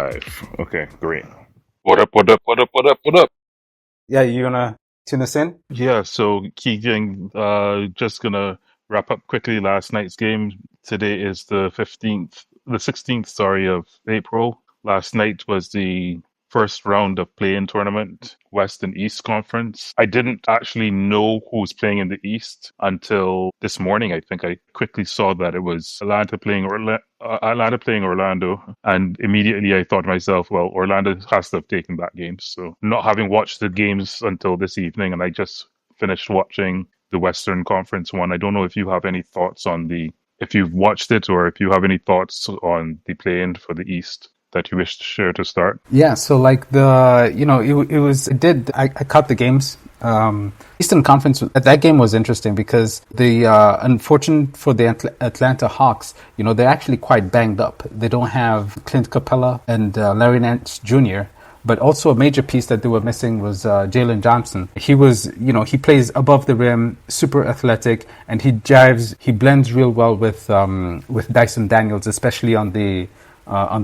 Live. Okay, great. What up, what up, what up, what up, what up? Yeah, you gonna tune us in? Yeah, so Keegan, just gonna wrap up quickly last night's game. Today is the 16th, sorry, of April. Last night was the first round of play-in tournament, West and East Conference. I didn't actually know who was playing in the East until this morning. I think I quickly saw that it was Atlanta playing Orlando, and immediately I thought to myself, well, Orlando has to have taken that game. So, not having watched the games until this evening, and I just finished watching the Western Conference one. I don't know if you have any thoughts on if you've watched it or if you have any thoughts on the play-in for the East that you wish to share to start. Yeah, so like I caught the games. Eastern Conference, that game was interesting because unfortunate for the Atlanta Hawks, they're actually quite banged up. They don't have Clint Capella and Larry Nance Jr., but also a major piece that they were missing was Jalen Johnson. He plays above the rim, super athletic, and he blends real well with Dyson Daniels, especially on the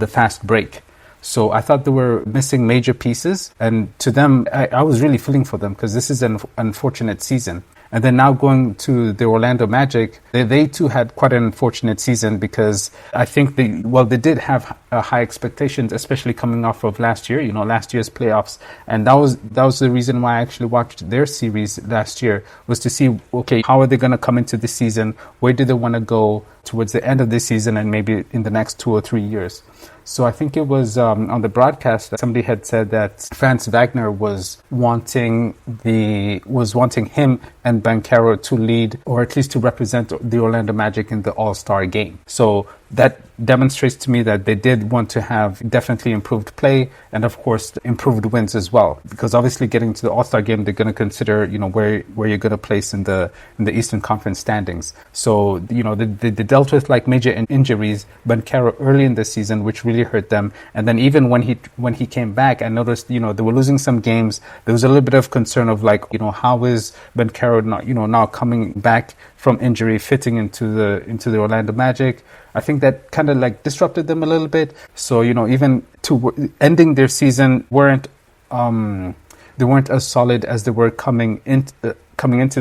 fast break. So I thought they were missing major pieces, and to them, I was really feeling for them because this is an unfortunate season. And then now going to the Orlando Magic, they too had quite an unfortunate season because I think they did have high expectations, especially coming off of last year, last year's playoffs. And that was the reason why I actually watched their series last year, was to see, okay, how are they going to come into the season? Where do they want to go towards the end of this season and maybe in the next 2 or 3 years? So I think it was on the broadcast that somebody had said that Franz Wagner was wanting him and Banchero to lead, or at least to represent the Orlando Magic in the All-Star game. So that demonstrates to me that they did want to have definitely improved play and, of course, improved wins as well. Because obviously, getting to the All-Star game, they're going to consider, where you're going to place in the Eastern Conference standings. So, they dealt with like major injuries, Banchero early in the season, which really hurt them. And then even when he came back, I noticed, they were losing some games. There was a little bit of concern of like, how is Banchero not, now coming back from injury, fitting into the Orlando Magic. I think that kind of like disrupted them a little bit. So, even to ending their season they weren't as solid as they were coming into the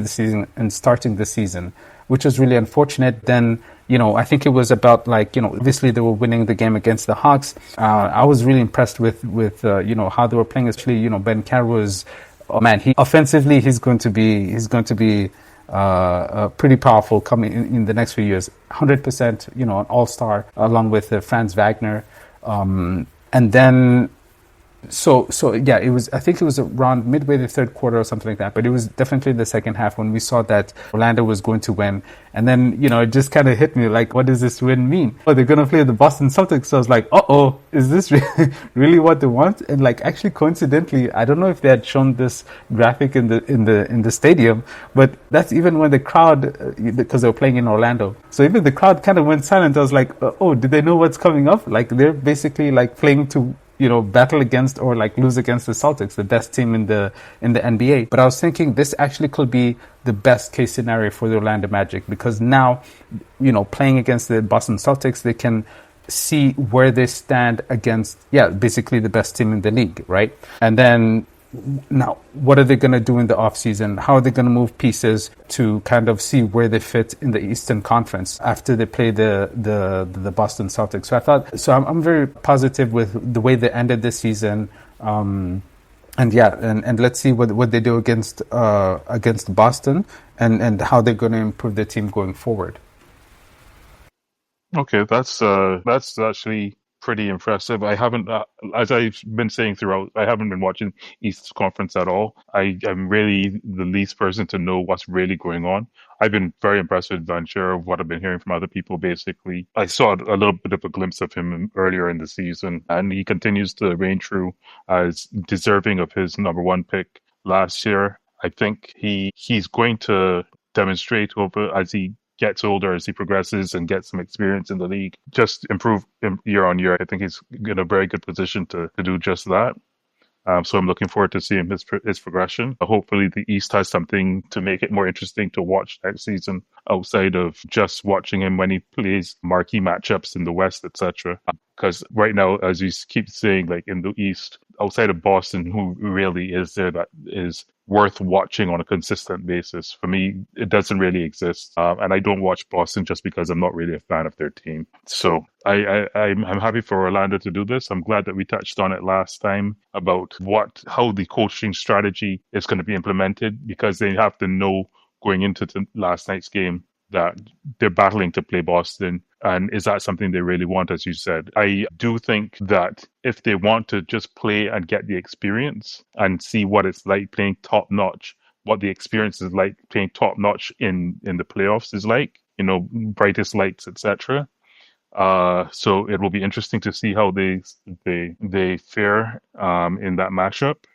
season and starting the season, which was really unfortunate. Then, I think it was about like, obviously they were winning the game against the Hawks. I was really impressed with how they were playing, especially, Banchero was, oh man, offensively, he's going to be pretty powerful coming in the next few years. 100%, an all-star along with Franz Wagner. And then, so yeah, I think it was around midway the third quarter or something like that, but it was definitely the second half when we saw that Orlando was going to win. And then, it just kind of hit me like, what does this win mean? Oh, they're going to play the Boston Celtics. So I was like, uh-oh, is this really what they want? And like, actually, coincidentally, I don't know if they had shown this graphic in the stadium, but that's even when the crowd, because they were playing in Orlando. So even the crowd kind of went silent. I was like, oh, did they know what's coming up? Like, they're basically like playing to battle against or like lose against the Celtics, the best team in the NBA. But I was thinking this actually could be the best case scenario for the Orlando Magic, because now, playing against the Boston Celtics, they can see where they stand against, basically the best team in the league, right? And then now, what are they going to do in the offseason? How are they going to move pieces to kind of see where they fit in the Eastern Conference after they play the Boston Celtics? So I'm very positive with the way they ended this season. And let's see what they do against Boston and how they're going to improve their team going forward. Okay, that's actually pretty impressive. I haven't, as I've been saying throughout, I haven't been watching East Conference at all. I'm really the least person to know what's really going on. I've been very impressed with Vancher, what I've been hearing from other people. Basically, I saw a little bit of a glimpse of him earlier in the season, and he continues to reign true as deserving of his number one pick last year. I think he's going to demonstrate over as he gets older, as he progresses and gets some experience in the league, just improve year on year. I think he's in a very good position to do just that. So I'm looking forward to seeing his progression. Hopefully, the East has something to make it more interesting to watch next season, outside of just watching him when he plays marquee matchups in the West, etc. Because right now, as you keep saying, like in the East, outside of Boston, who really is there that is worth watching on a consistent basis? For me, it doesn't really exist, and I don't watch Boston just because I'm not really a fan of their team. So I'm happy for Orlando to do this. I'm glad that we touched on it last time about how the coaching strategy is going to be implemented, because they have to know going into last night's game that they're battling to play Boston. And is that something they really want, as you said? I do think that if they want to just play and get the experience and see what it's like playing top notch, what the experience is like playing top notch in the playoffs is like, brightest lights, etc. So it will be interesting to see how they fare in that matchup.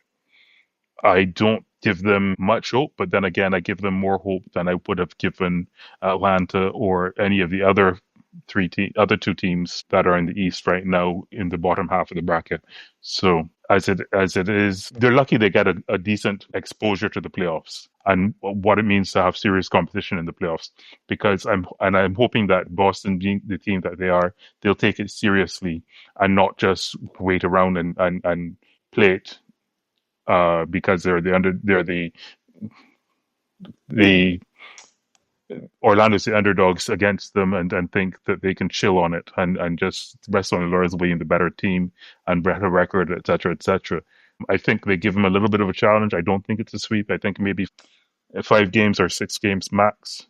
I don't give them much hope, but then again, I give them more hope than I would have given Atlanta or any of the other two teams that are in the East right now in the bottom half of the bracket. So as it is, they're lucky they get a decent exposure to the playoffs and what it means to have serious competition in the playoffs. Because I'm hoping that Boston, being the team that they are, they'll take it seriously and not just wait around and play it because they're the Orlando's the underdogs against them, and think that they can chill on it and just rest on the laurels of being the better team and better record, etc., etc. I think they give them a little bit of a challenge. I don't think it's a sweep. I think maybe 5 games or 6 games max.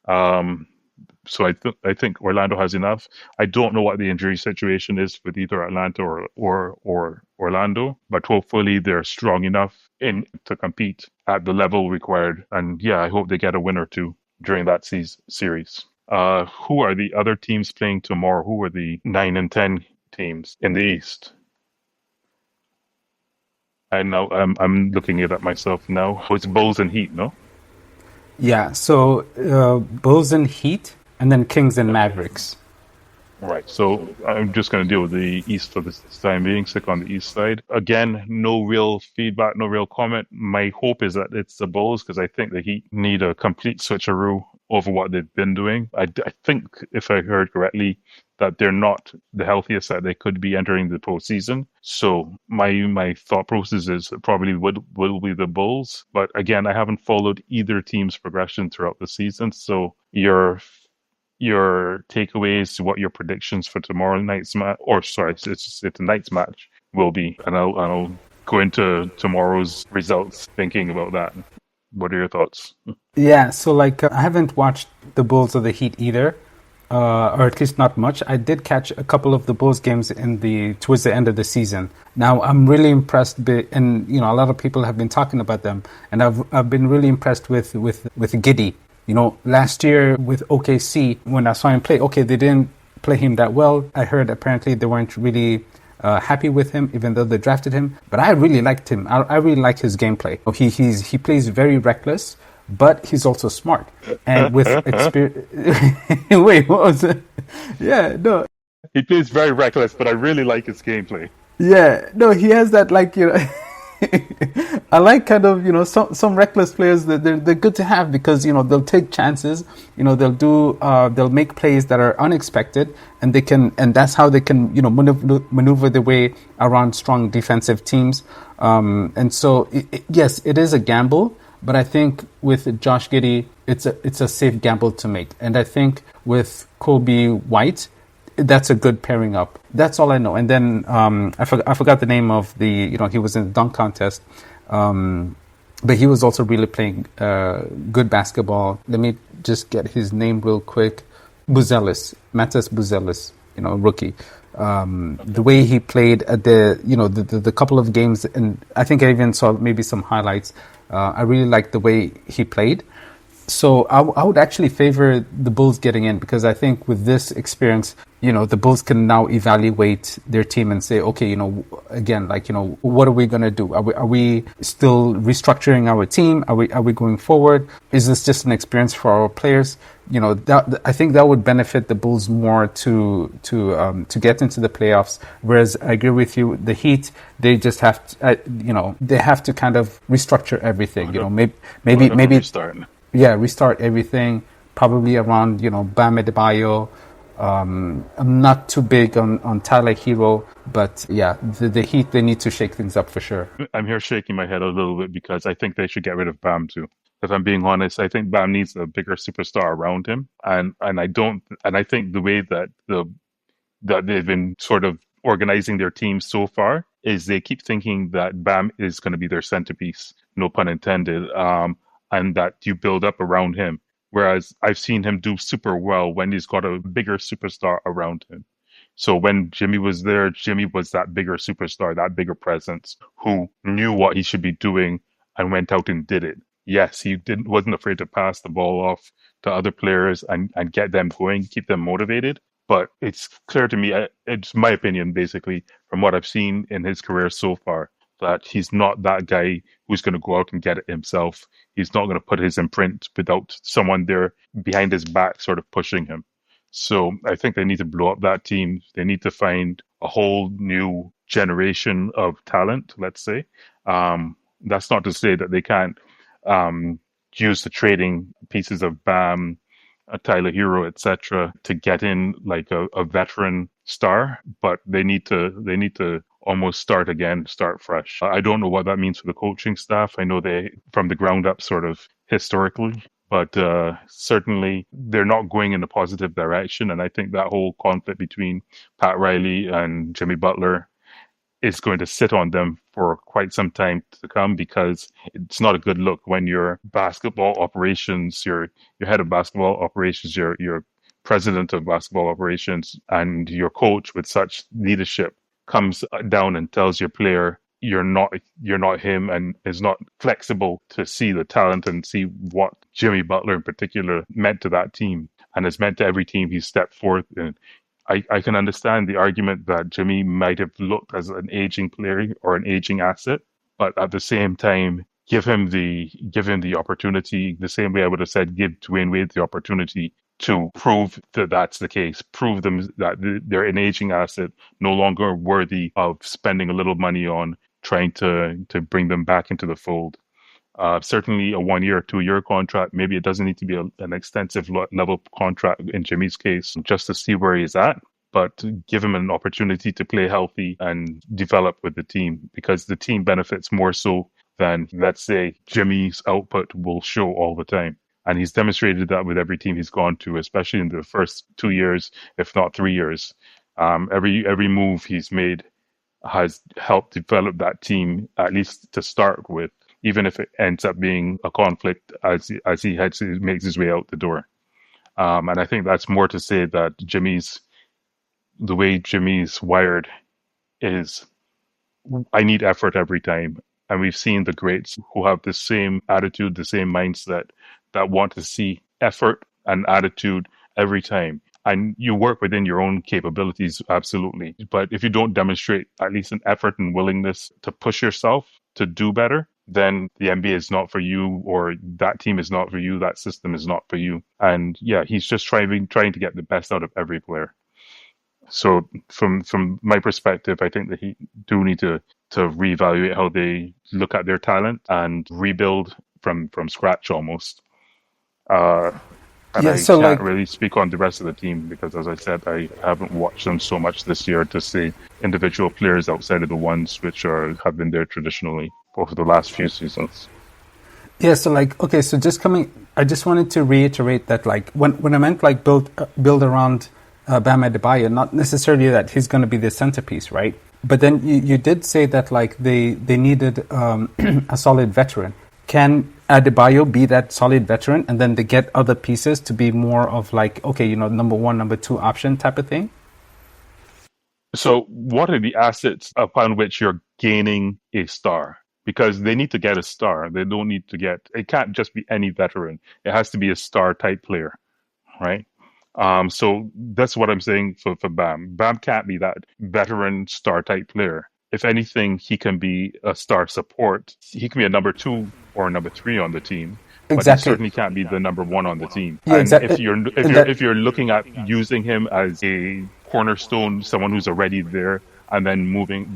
So I think Orlando has enough. I don't know what the injury situation is with either Atlanta or Orlando, but hopefully they're strong enough to compete at the level required. And yeah, I hope they get a win or two during that series. Who are the other teams playing tomorrow? Who are the 9 and 10 teams in the East? I know I'm looking it up myself now. Oh, it's Bulls and Heat, no? Yeah, so Bulls and Heat, and then Kings and Mavericks. Right. So I'm just going to deal with the East for this time being, stick on the East side. Again, no real feedback, no real comment. My hope is that it's the Bulls, because I think the Heat need a complete switcheroo over what they've been doing. I think, if I heard correctly, that they're not the healthiest that they could be entering the postseason. So my thought process is it probably will be the Bulls. But again, I haven't followed either team's progression throughout the season. So your takeaways, what your predictions for tomorrow night's match, or sorry, it's tonight's match will be, and I'll go into tomorrow's results thinking about that. What are your thoughts? Yeah, so I haven't watched the Bulls or the Heat either, or at least not much. I did catch a couple of the Bulls games towards the end of the season. Now I'm really impressed, and a lot of people have been talking about them, and I've been really impressed with Giddey. Last year with OKC, when I saw him play, okay, they didn't play him that well. I heard apparently they weren't really happy with him, even though they drafted him. But I really liked him. I really like his gameplay. He plays very reckless, but he's also smart. And with experience... Wait, what was it? Yeah, no. He plays very reckless, but I really like his gameplay. Yeah, no, he has that, I like kind of, some reckless players that they're good to have, because, they'll take chances, they'll make plays that are unexpected, and that's how they can, maneuver their way around strong defensive teams. And so, yes, it is a gamble, but I think with Josh Giddey, it's a safe gamble to make. And I think with Kobe White, that's a good pairing up. That's all I know. And then I forgot the name of he was in the dunk contest, but he was also really playing good basketball. Let me just get his name real quick. Matas Buzelis, rookie. The way he played at the couple of games, and I think I even saw maybe some highlights. I really liked the way he played. So I would actually favor the Bulls getting in because I think with this experience, the Bulls can now evaluate their team and say, okay, again, like, what are we going to do? Are we still restructuring our team? Are we going forward? Is this just an experience for our players? I think that would benefit the Bulls more to get into the playoffs. Whereas I agree with you, the Heat, they just have to, they have to kind of restructure everything. Maybe A bit of a maybe restart. yeah, restart everything. Probably around Bam Adebayo. I'm not too big on Tyler Hero, but yeah, the Heat, they need to shake things up for sure. I'm here shaking my head a little bit because I think they should get rid of Bam too. If I'm being honest, I think Bam needs a bigger superstar around him, and I don't, and I think the way that they've been sort of organizing their team so far is they keep thinking that Bam is going to be their centerpiece, no pun intended, and that you build up around him. Whereas I've seen him do super well when he's got a bigger superstar around him. So when Jimmy was there, Jimmy was that bigger superstar, that bigger presence who knew what he should be doing and went out and did it. Yes, he didn't wasn't afraid to pass the ball off to other players and get them going, keep them motivated. But it's clear to me, it's my opinion, basically, from what I've seen in his career so far, that he's not that guy who's going to go out and get it himself. He's not going to put his imprint without someone there behind his back, sort of pushing him. So I think they need to blow up that team. They need to find a whole new generation of talent, let's say. That's not to say that they can't um, use the trading pieces of Bam, Tyler Hero, etc., to get in like a veteran star, but they need to almost start again, start fresh. I don't know what that means for the coaching staff. I know they from the ground up, sort of historically, but certainly they're not going in a positive direction. And I think that whole conflict between Pat Riley and Jimmy Butler is going to sit on them for quite some time to come because it's not a good look when your basketball operations, your head of basketball operations, your president of basketball operations, and your coach with such leadership comes down and tells your player you're not him and is not flexible to see the talent and see what Jimmy Butler in particular meant to that team and has meant to every team he's stepped forth in. I can understand the argument that Jimmy might have looked as an aging player or an aging asset, but at the same time, give him the opportunity, the same way I would have said give Dwayne Wade the opportunity to prove that that's the case, prove them that they're an aging asset, no longer worthy of spending a little money on trying to bring them back into the fold. Certainly a 1 year or 2 year contract. Maybe it doesn't need to be an extensive level contract in Jimmy's case, just to see where he's at, but to give him an opportunity to play healthy and develop with the team because the team benefits more so than, let's say, Jimmy's output will show all the time. And he's demonstrated that with every team he's gone to, especially in the first 2 years, if not 3 years. Every move he's made has helped develop that team, at least to start with, even if it ends up being a conflict as he makes his way out the door. And I think that's more to say that the way Jimmy's wired is I need effort every time. And we've seen the greats who have the same attitude, the same mindset that want to see effort and attitude every time. And you work within your own capabilities, absolutely. But if you don't demonstrate at least an effort and willingness to push yourself to do better, then the NBA is not for you, or that team is not for you, that system is not for you. And yeah, he's just trying to get the best out of every player. So from my perspective, I think that he do need to reevaluate how they look at their talent and rebuild from scratch almost. Uh, and Yeah, I so can't like really speak on the rest of the team because, as I said, I haven't watched them so much this year to see individual players outside of the ones which are have been there traditionally over the last few seasons. Yeah, so like okay, so just coming, I just wanted to reiterate that like when I meant like build around Bam Adebayo, not necessarily that he's going to be the centerpiece, right? But then you did say that like they needed a solid veteran. Can Adebayo be that solid veteran, and then they get other pieces to be more of like okay, number one, number two option type of thing? So, what are the assets upon which you're gaining a star? because they need to get a star. They don't need to get. It can't just be any veteran. It has to be a star type player, right? So that's what I'm saying for Bam. Bam can't be that veteran star type player. If anything, he can be a star support. He can be a number two or a number three on the team, but he Exactly. certainly can't be the number one on the team. Yeah, And exactly. And that, if you're looking at using him as a cornerstone, someone who's already there, and then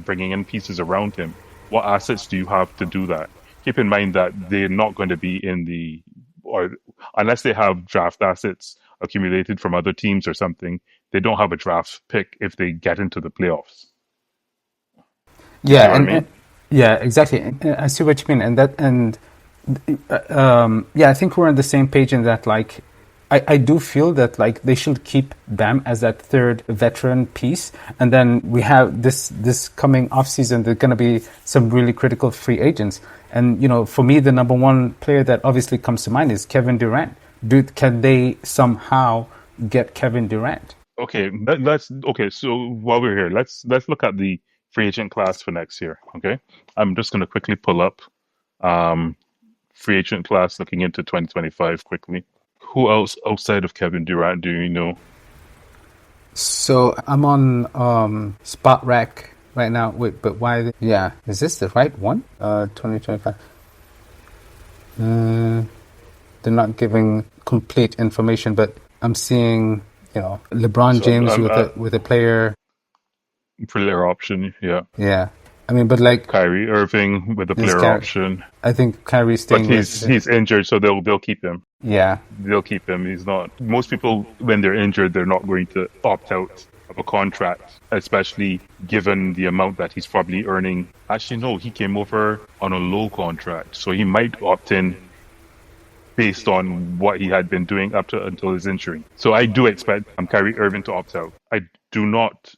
bringing in pieces around him, what assets do you have to do that? Keep in mind that they're not going to be in the, or unless they have draft assets accumulated from other teams or something, they don't have a draft pick if they get into the playoffs. You see yeah, what I mean? yeah, exactly. I see what you mean, and yeah, I think we're on the same page in that. Like, I do feel that like they should keep Bam as that third veteran piece, and then we have this coming off season. There's going to be some really critical free agents, and for me, the number one player that obviously comes to mind is Kevin Durant. Can they somehow get Kevin Durant? Okay, let's okay. So while we're here, let's look at the free agent class for next year. Okay, I'm just going to quickly pull up um, free agent class looking into 2025 quickly. Who else outside of Kevin Durant do you know? So I'm on Spot Rack right now. Wait, but why? Yeah, is this the right one? 2025. They're not giving complete information, but I'm seeing LeBron So James with a player. player option, yeah. Yeah, I mean, but like Kyrie Irving with a this player guy, option, I think Kyrie's but staying with. he's injured, so they'll keep him. Yeah, They'll keep him. He's not. Most people, when they're injured, they're not going to opt out of a contract, especially given the amount that he's probably earning. Actually, no, he came over on a low contract, so he might opt in based on what he had been doing up to until his injury. So I do expect Kyrie Irving to opt out. I do not.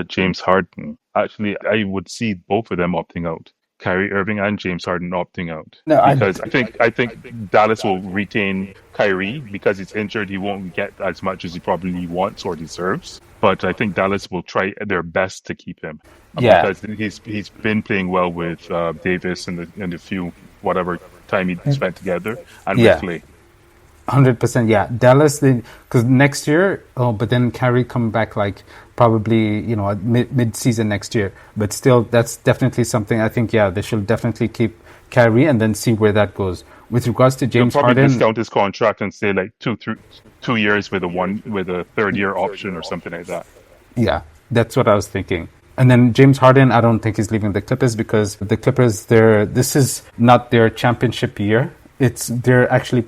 James Harden. Actually, I would see both of them opting out. Kyrie Irving and James Harden opting out no, because I think Dallas will retain Kyrie because he's injured. He won't get as much as he probably wants or deserves. But I think Dallas will try their best to keep him yeah. because he's been playing well with Davis and the few whatever time he spent together and with Yeah, Clay. 100%. Yeah, Dallas. Because next year, but then Kyrie come back like probably at mid season next year. But still, that's definitely something I think. Yeah, they should definitely keep Kyrie and then see where that goes. With regards to They'll James probably Harden, discount his contract and say like 2 years with a third year option or something like that. yeah, that's what I was thinking. And then James Harden, I don't think he's leaving the Clippers because the Clippers, this is not their championship year. They're actually,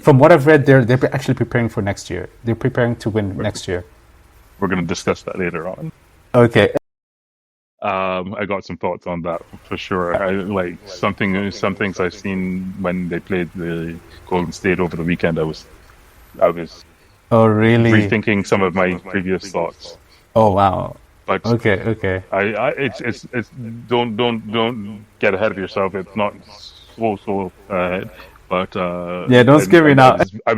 from what I've read, they're actually preparing for next year. They're preparing to win next year. We're going to discuss that later on. Okay. I got some thoughts on that for sure. I like some things I've seen when they played the Golden State over the weekend. I was Oh, really? rethinking some of my previous thoughts. Oh, wow. But Okay, okay. it's don't get ahead of yourself. It's not so ahead, but Yeah, don't scare me now. I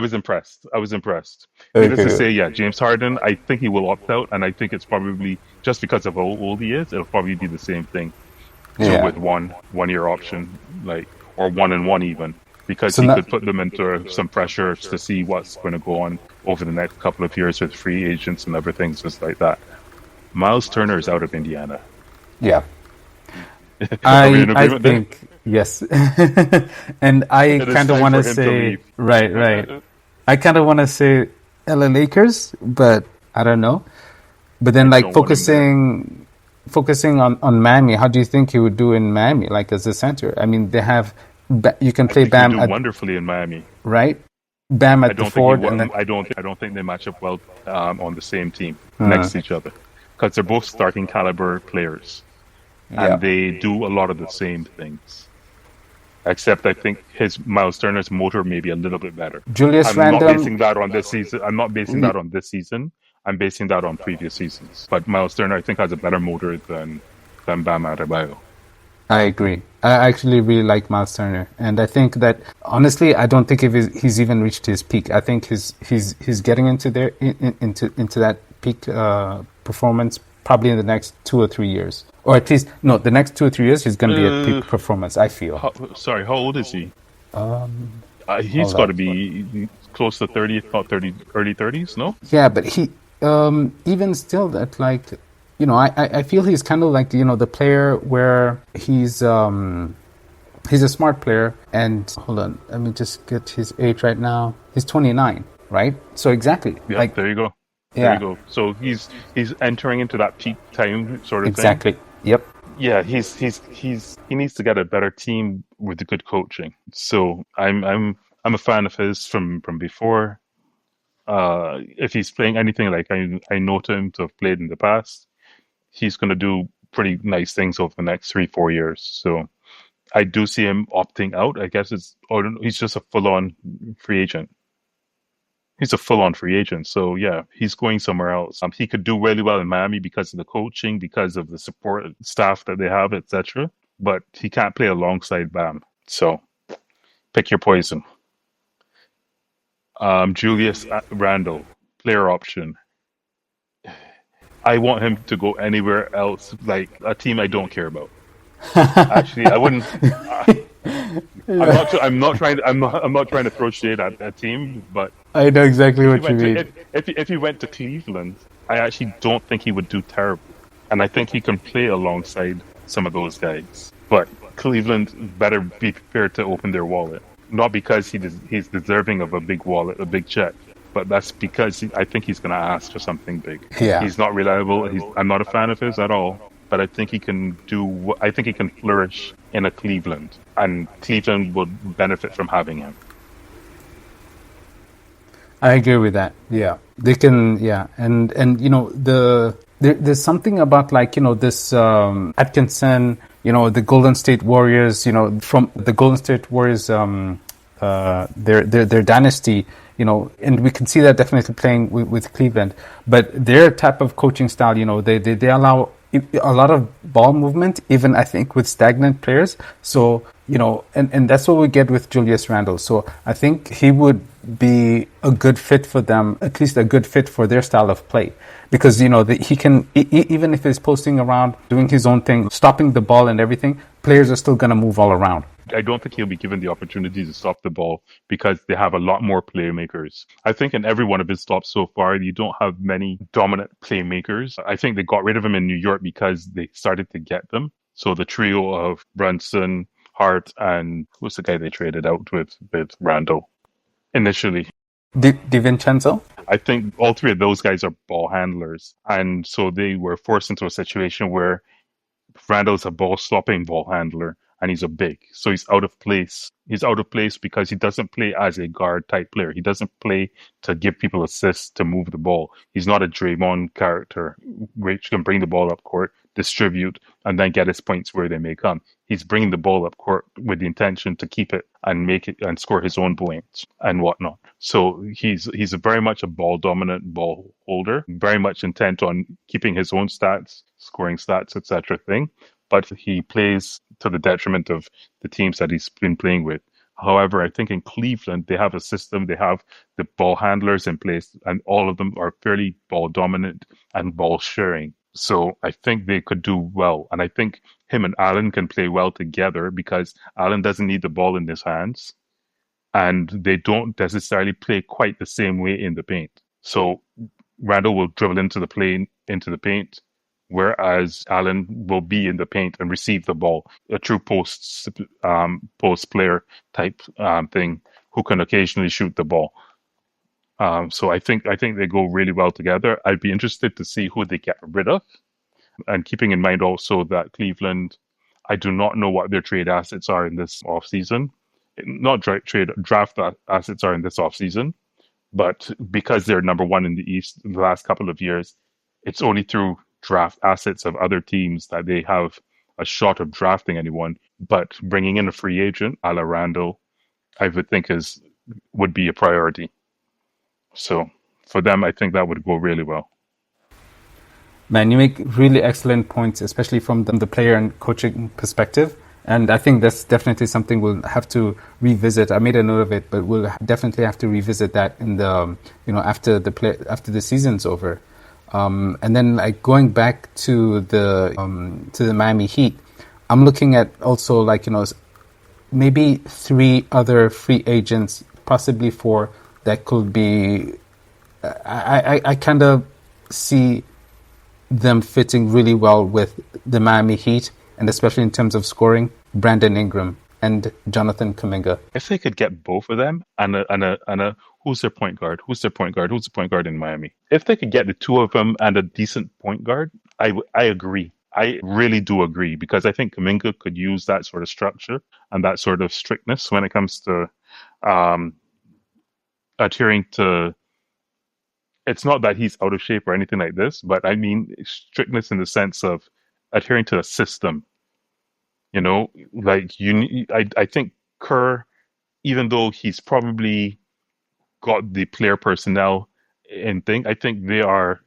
was impressed. I was impressed. Needless to Okay. say, yeah, James Harden. I think he will opt out, and I think it's probably just because of how old he is. It'll probably be the same thing. Two Yeah. with one year option, like or 1-1 even, because So he now, could put them into some pressure to see what's going to go on over the next couple of years with free agents and everything, just like that. Miles Turner is out of Indiana. yeah. Are we in I agreement there? think yes. And I It is kind of time want for to him to say leave. right. I kind of want to say LA Lakers, but I don't know. But then I like don't want him there. focusing on Miami, how do you think he would do in Miami like as a center? I mean, they have you can I play think he would Bam do at wonderfully in Miami. right? Bam I at the don't think he forward would. and then I don't think they match up well on the same team uh, next to each other because they're both starting caliber players yeah. and they do a lot of the same things. Except I think his Miles Turner's motor may be a little bit better. Julius I'm not Randle, basing that on this season. I'm not basing that on this season. I'm basing that on previous seasons. But Miles Turner, I think, has a better motor than Bam Adebayo. I agree. I actually really like Miles Turner, and I think that honestly, I don't think if he's even reached his peak. I think he's getting into there into that peak performance probably in the next 2 or 3 years. Or at least, no, the next 2 or 3 years, he's going to be at Uh, peak performance, I feel. how old is he? He's Hold got up. to be close to 30, about 30, early 30s, no? Yeah, but even still, that like, I feel he's kind of like, the player where he's a smart player. And hold on, let me just get his age right now. He's 29, right? So exactly, Yep, like, there you go. There you yeah, go. So he's entering into that peak time sort of thing. exactly. Yep. Yeah, he needs to get a better team with the good coaching. So I'm a fan of his from before. If he's playing anything like I know him to have played in the past, he's going to do pretty nice things over the next 3 4 years. So I do see him opting out. I guess or he's just a full on free agent. He's a full on free agent. So yeah, he's going somewhere else. He could do really well in Miami because of the coaching, because of the support staff that they have, etc. But he can't play alongside Bam. So pick your poison. Julius Randle, player option. I want him to go anywhere else, like a team I don't care about. Actually, I wouldn't. I'm not trying to throw shade at a team, but I know exactly if he what you went to mean. if he went to Cleveland, I actually don't think he would do terrible, and I think he can play alongside some of those guys. But Cleveland better be prepared to open their wallet, not because he's deserving of a big wallet, a big check, but that's because I think he's going to ask for something big. Yeah. He's not reliable. I'm not a fan of his at all, but I think he can do. I think he can flourish in a Cleveland, and Cleveland would benefit from having him. I agree with that. Yeah, they can. Yeah, and there's something about like this Atkinson. The Golden State Warriors. From the Golden State Warriors. Their dynasty. And we can see that definitely playing with Cleveland. But their type of coaching style. They allow a lot of ball movement, even I think with stagnant players. So and that's what we get with Julius Randle. So I think he would be a good fit for them, at least a good fit for their style of play, because he can even if he's posting around, doing his own thing, stopping the ball and everything, players are still going to move all around. I don't think he'll be given the opportunity to stop the ball because they have a lot more playmakers. I think in every one of his stops so far, you don't have many dominant playmakers. I think they got rid of him in New York because they started to get them. So the trio of Brunson, Hart, and who's the guy they traded out with Randall initially. DiVincenzo? I think all three of those guys are ball handlers. And so they were forced into a situation where Randall's a ball stopping ball handler and he's a big. So he's out of place. He's out of place because he doesn't play as a guard type player. He doesn't play to give people assists to move the ball. He's not a Draymond character which can bring the ball up court, distribute, and then get his points where they may come. He's bringing the ball up court with the intention to keep it and make it and score his own points and whatnot. So he's very much a ball dominant ball holder, very much intent on keeping his own stats, scoring stats, etc. thing. But he plays to the detriment of the teams that he's been playing with. However, I think in Cleveland, they have a system, they have the ball handlers in place, and all of them are fairly ball dominant and ball sharing. So I think they could do well. And I think him and Allen can play well together because Allen doesn't need the ball in his hands and they don't necessarily play quite the same way in the paint. So Randall will dribble into the paint, whereas Allen will be in the paint and receive the ball, a true post player type thing who can occasionally shoot the ball. So I think they go really well together. I'd be interested to see who they get rid of, and keeping in mind also that Cleveland, I do not know what their trade assets are in this offseason. Not draft assets are in this offseason, but because they're number one in the East in the last couple of years, it's only through draft assets of other teams that they have a shot of drafting anyone. But bringing in a free agent, a la Randall, I would think would be a priority. So for them, I think that would go really well. Man, you make really excellent points, especially from the player and coaching perspective. And I think that's definitely something we'll have to revisit. I made a note of it, but we'll definitely have to revisit that in the after the season's over. And then like going back to the Miami Heat, I'm looking at also like maybe three other free agents, possibly four, that could be. I kind of see them fitting really well with the Miami Heat, and especially in terms of scoring, Brandon Ingram and Jonathan Kuminga. If they could get both of them and a who's their point guard? Who's their point guard? Who's the point guard in Miami? If they could get the two of them and a decent point guard, I agree. I really do agree because I think Kuminga could use that sort of structure and that sort of strictness when it comes to um, adhering to. It's not that he's out of shape or anything like this, but I mean strictness in the sense of adhering to a system. Like I think Kerr, even though he's probably got the player personnel and thing, I think they are,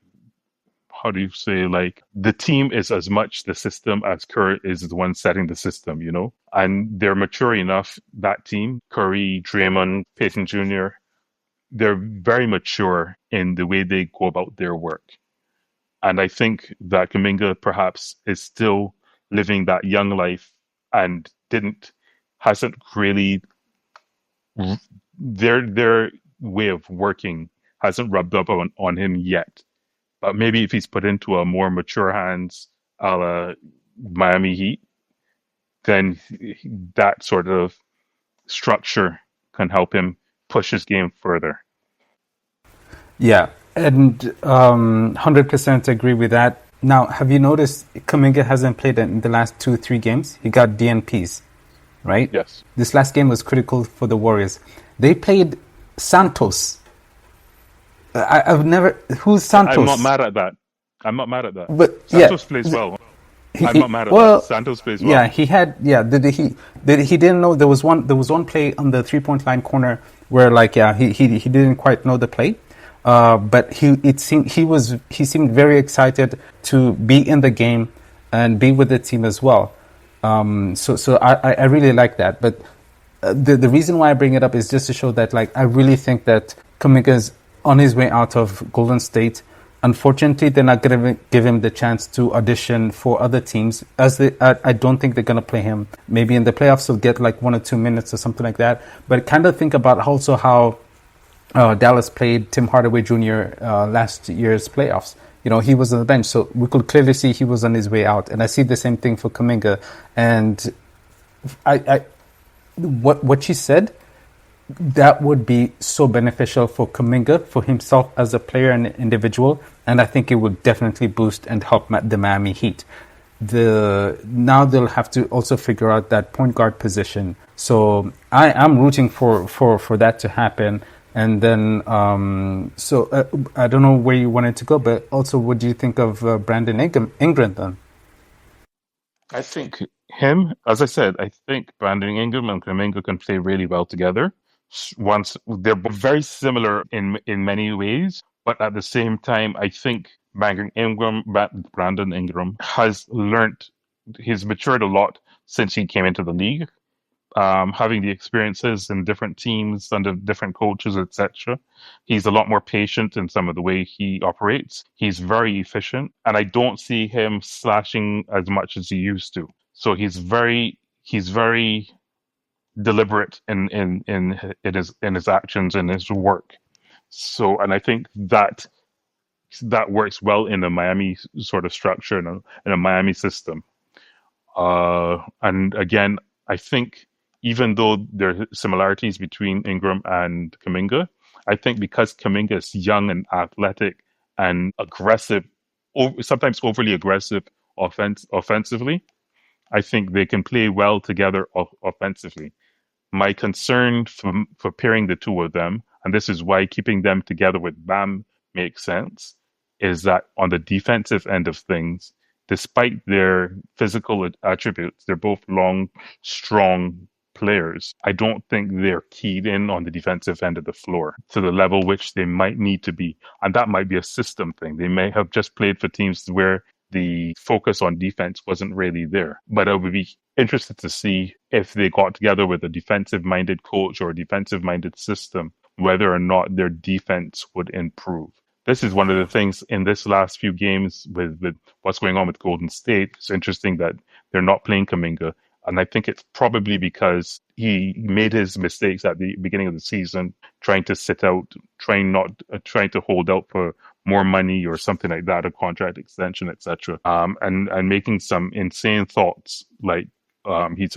how do you say, like the team is as much the system as Kerr is the one setting the system, and they're mature enough, that team, Curry, Draymond, Peyton Jr., they're very mature in the way they go about their work. And I think that Kuminga perhaps is still living that young life and hasn't really their way of working hasn't rubbed up on him yet. But maybe if he's put into a more mature hands, a la Miami Heat, then that sort of structure can help him push his game further. Yeah, and 100% agree with that. Now, have you noticed Kuminga hasn't played in the last 2-3 games? He got DNPs, right? Yes. This last game was critical for the Warriors. They played Santos. I've never. Who's Santos? I'm not mad at that. I'm not mad at that. But yeah, Santos plays well. I'm not mad at well, that. Santos plays well. yeah, he had. Yeah, he didn't know there was one play on the 3-point line corner where like he didn't quite know the play. But he seemed very excited to be in the game and be with the team as well. So I really like that. But the reason why I bring it up is just to show that like I really think that Kuminga is on his way out of Golden State. Unfortunately, they're not going to give him the chance to audition for other teams. I don't think they're going to play him. Maybe in the playoffs he'll get like 1 or 2 minutes or something like that. But kind of think about also how Dallas played Tim Hardaway Jr. Last year's playoffs. He was on the bench, so we could clearly see he was on his way out. And I see the same thing for Kuminga. And what you said, that would be so beneficial for Kuminga, for himself as a player and individual, and I think it would definitely boost and help the Miami Heat. Now they'll have to also figure out that point guard position. So I'm rooting for that to happen. And then, I don't know where you wanted to go, but also, what do you think of Brandon Ingram then? I think him, as I said, I think Brandon Ingram and Kuminga can play really well together. Once they're very similar in many ways, but at the same time, I think Brandon Ingram he's matured a lot since he came into the league. Having the experiences in different teams under different coaches, etc. He's a lot more patient in some of the way he operates. He's very efficient, and I don't see him slashing as much as he used to. So he's very deliberate in his actions and his work. So, and I think that works well in a Miami sort of structure, in a Miami system. And again, I think even though there are similarities between Ingram and Kuminga, I think because Kuminga is young and athletic and aggressive, sometimes overly aggressive offensively, I think they can play well together offensively. My concern for pairing the two of them, and this is why keeping them together with Bam makes sense, is that on the defensive end of things, despite their physical attributes, they're both long, strong players. I don't think they're keyed in on the defensive end of the floor to the level which they might need to be. And that might be a system thing. They may have just played for teams where the focus on defense wasn't really there. But I would be interested to see if they got together with a defensive-minded coach or a defensive-minded system, whether or not their defense would improve. this is one of the things in this last few games with what's going on with Golden State. It's interesting that they're not playing Kuminga. And I think it's probably because he made his mistakes at the beginning of the season, trying to sit out, trying to hold out for more money or something like that, a contract extension, etc. And making some insane thoughts like he's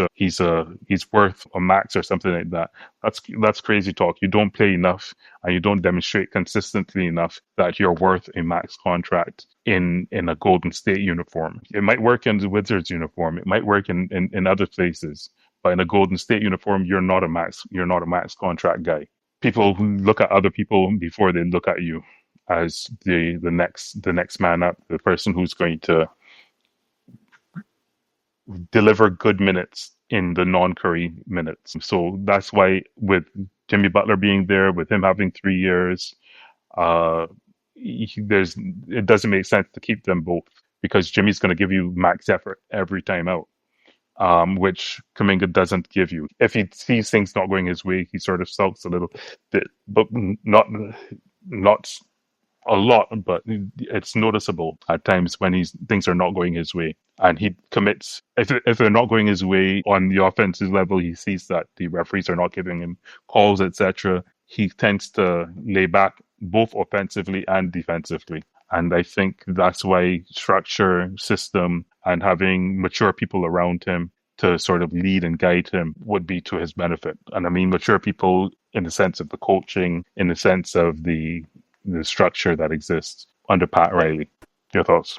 worth a max or something like that. That's crazy talk. You don't play enough and you don't demonstrate consistently enough that you're worth a max contract in a Golden State uniform. It might work in the Wizards uniform. It might work in other places. But in a Golden State uniform, you're not a max contract guy. People look at other people before they look at you as the next man up, the person who's going to deliver good minutes in the non-Curry minutes. So that's why with Jimmy Butler being there, with him having 3 years, uh, it doesn't make sense to keep them both because Jimmy's going to give you max effort every time out, which Kuminga doesn't give you. If he sees things not going his way, he sort of sulks a little bit, but not a lot, but it's noticeable at times when things are not going his way. And he commits, if they're not going his way on the offensive level, he sees that the referees are not giving him calls, etc. He tends to lay back both offensively and defensively. And I think that's why structure, system, and having mature people around him to sort of lead and guide him would be to his benefit. And I mean, mature people in the sense of the coaching, in the sense of the structure that exists under Pat Riley. Your thoughts?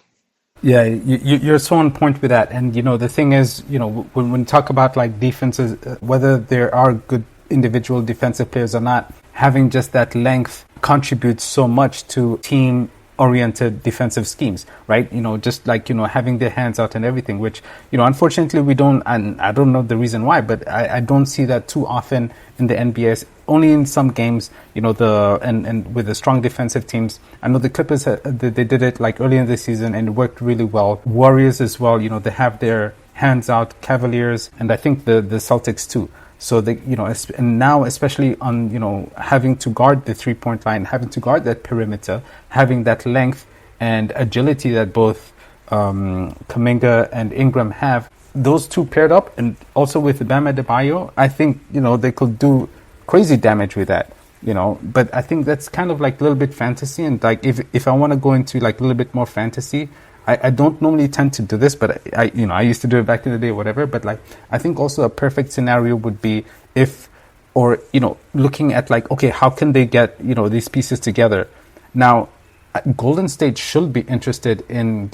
Yeah, you're so on point with that. And, the thing is, when we talk about like defenses, whether there are good individual defensive players or not, having just that length contributes so much to team oriented defensive schemes, right? Just like, having their hands out and everything, which, unfortunately we don't, and I don't know the reason why, but I don't see that too often in the NBA. Only in some games, and with the strong defensive teams. I know the Clippers, they did it like early in the season and it worked really well. Warriors as well, they have their hands out. Cavaliers, and I think the Celtics too. So and now especially on having to guard the 3-point line, having to guard that perimeter, having that length and agility that both Kuminga and Ingram have, those two paired up, and also with Bam Adebayo, I think they could do crazy damage with that. But I think that's kind of like a little bit fantasy, and like if I want to go into like a little bit more fantasy, I don't normally tend to do this, but I used to do it back in the day, whatever. But like, I think also a perfect scenario would be looking at like, okay, how can they get, these pieces together? Now, Golden State should be interested in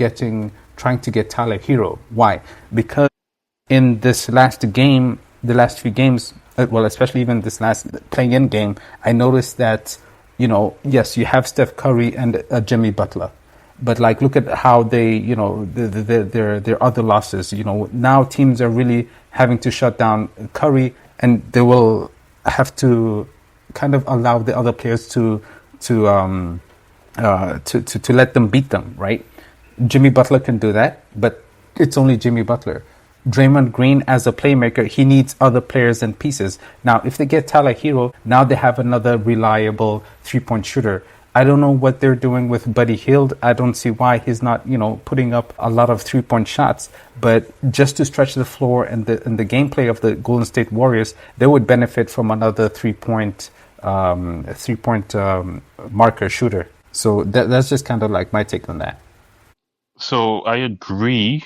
trying to get Tyler Hero. Why? Because in this last game, the last few games, well, especially even this last play-in game, I noticed that, yes, you have Steph Curry and Jimmy Butler. But like, look at how they, their other losses. Now teams are really having to shut down Curry, and they will have to kind of allow the other players to let them beat them, right? Jimmy Butler can do that, but it's only Jimmy Butler. Draymond Green, as a playmaker, he needs other players and pieces. Now, if they get Tyler Hero, now they have another reliable 3-point shooter. I don't know what they're doing with Buddy Hield. I don't see why he's not, putting up a lot of 3-point shots. But just to stretch the floor and the gameplay of the Golden State Warriors, they would benefit from another 3-point marker shooter. So that's just kind of like my take on that. So I agree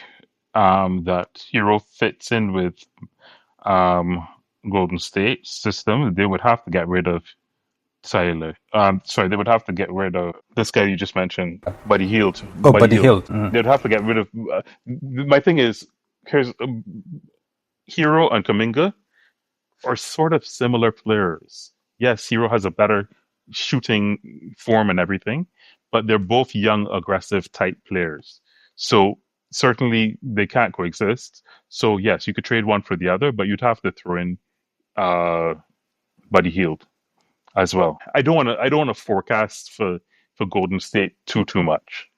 that Hero fits in with Golden State system. They would have to get rid of Tyler. They would have to get rid of this guy you just mentioned, Buddy Hield. Oh, Buddy Hield. Mm-hmm. They'd have to get rid of. My thing is, here's Hero and Kuminga are sort of similar players. Yes, Hero has a better shooting form and everything, but they're both young, aggressive type players. So certainly they can't coexist. So yes, you could trade one for the other, but you'd have to throw in Buddy Hield as well. I don't want to forecast for Golden State too much.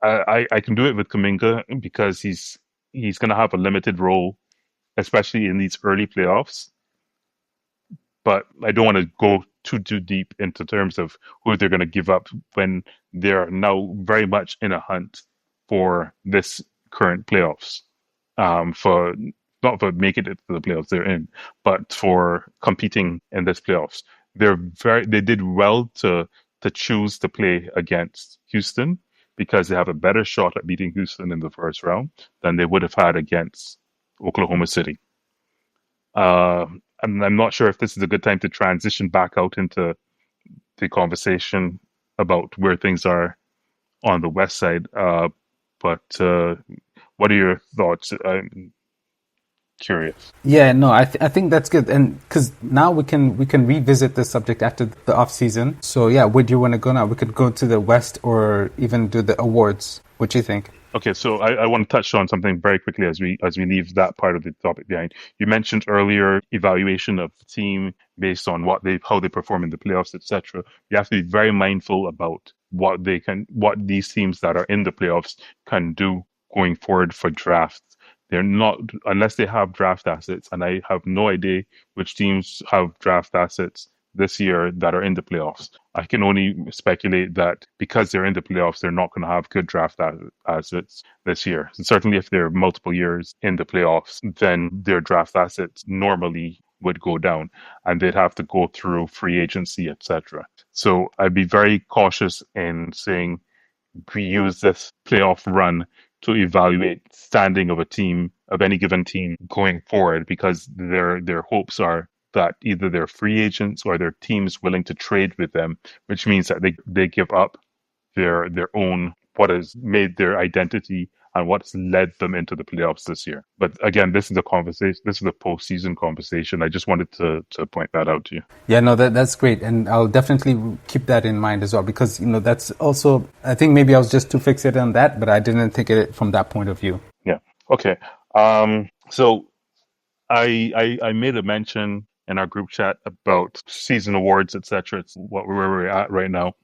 I can do it with Kuminga because he's going to have a limited role, especially in these early playoffs. But I don't want to go too deep into terms of who they're going to give up when they're now very much in a hunt for this current playoffs. For not for making it to the playoffs they're in, but for competing in this playoffs. They did well to choose to play against Houston because they have a better shot at beating Houston in the first round than they would have had against Oklahoma City. And I'm not sure if this is a good time to transition back out into the conversation about where things are on the West side. But what are your thoughts? I'm curious. Yeah, no, I think that's good, and because now we can revisit the subject after the off season. So yeah, where do you want to go now? We could go to the West or even do the awards. What do you think? Okay, so I want to touch on something very quickly as we leave that part of the topic behind. You mentioned earlier evaluation of the team based on how they perform in the playoffs, etc. You have to be very mindful about what these teams that are in the playoffs can do going forward for drafts. They're not unless they have draft assets, and I have no idea which teams have draft assets this year that are in the playoffs. I can only speculate that because they're in the playoffs, they're not going to have good draft assets this year. And certainly, if they're multiple years in the playoffs, then their draft assets normally would go down, and they'd have to go through free agency, etc. So I'd be very cautious in saying we use this playoff run to evaluate standing of a team, of any given team going forward, because their hopes are that either they're free agents or their teams willing to trade with them, which means that they give up their own, what has made their identity and what's led them into the playoffs this year. But again, this is a conversation. This is a postseason conversation. I just wanted to point that out to you. Yeah, no, that's great, and I'll definitely keep that in mind as well, because that's also, I think maybe I was just too fixated on that, but I didn't think it from that point of view. Yeah. Okay. So I made a mention in our group chat about season awards, etc. It's where we're at right now.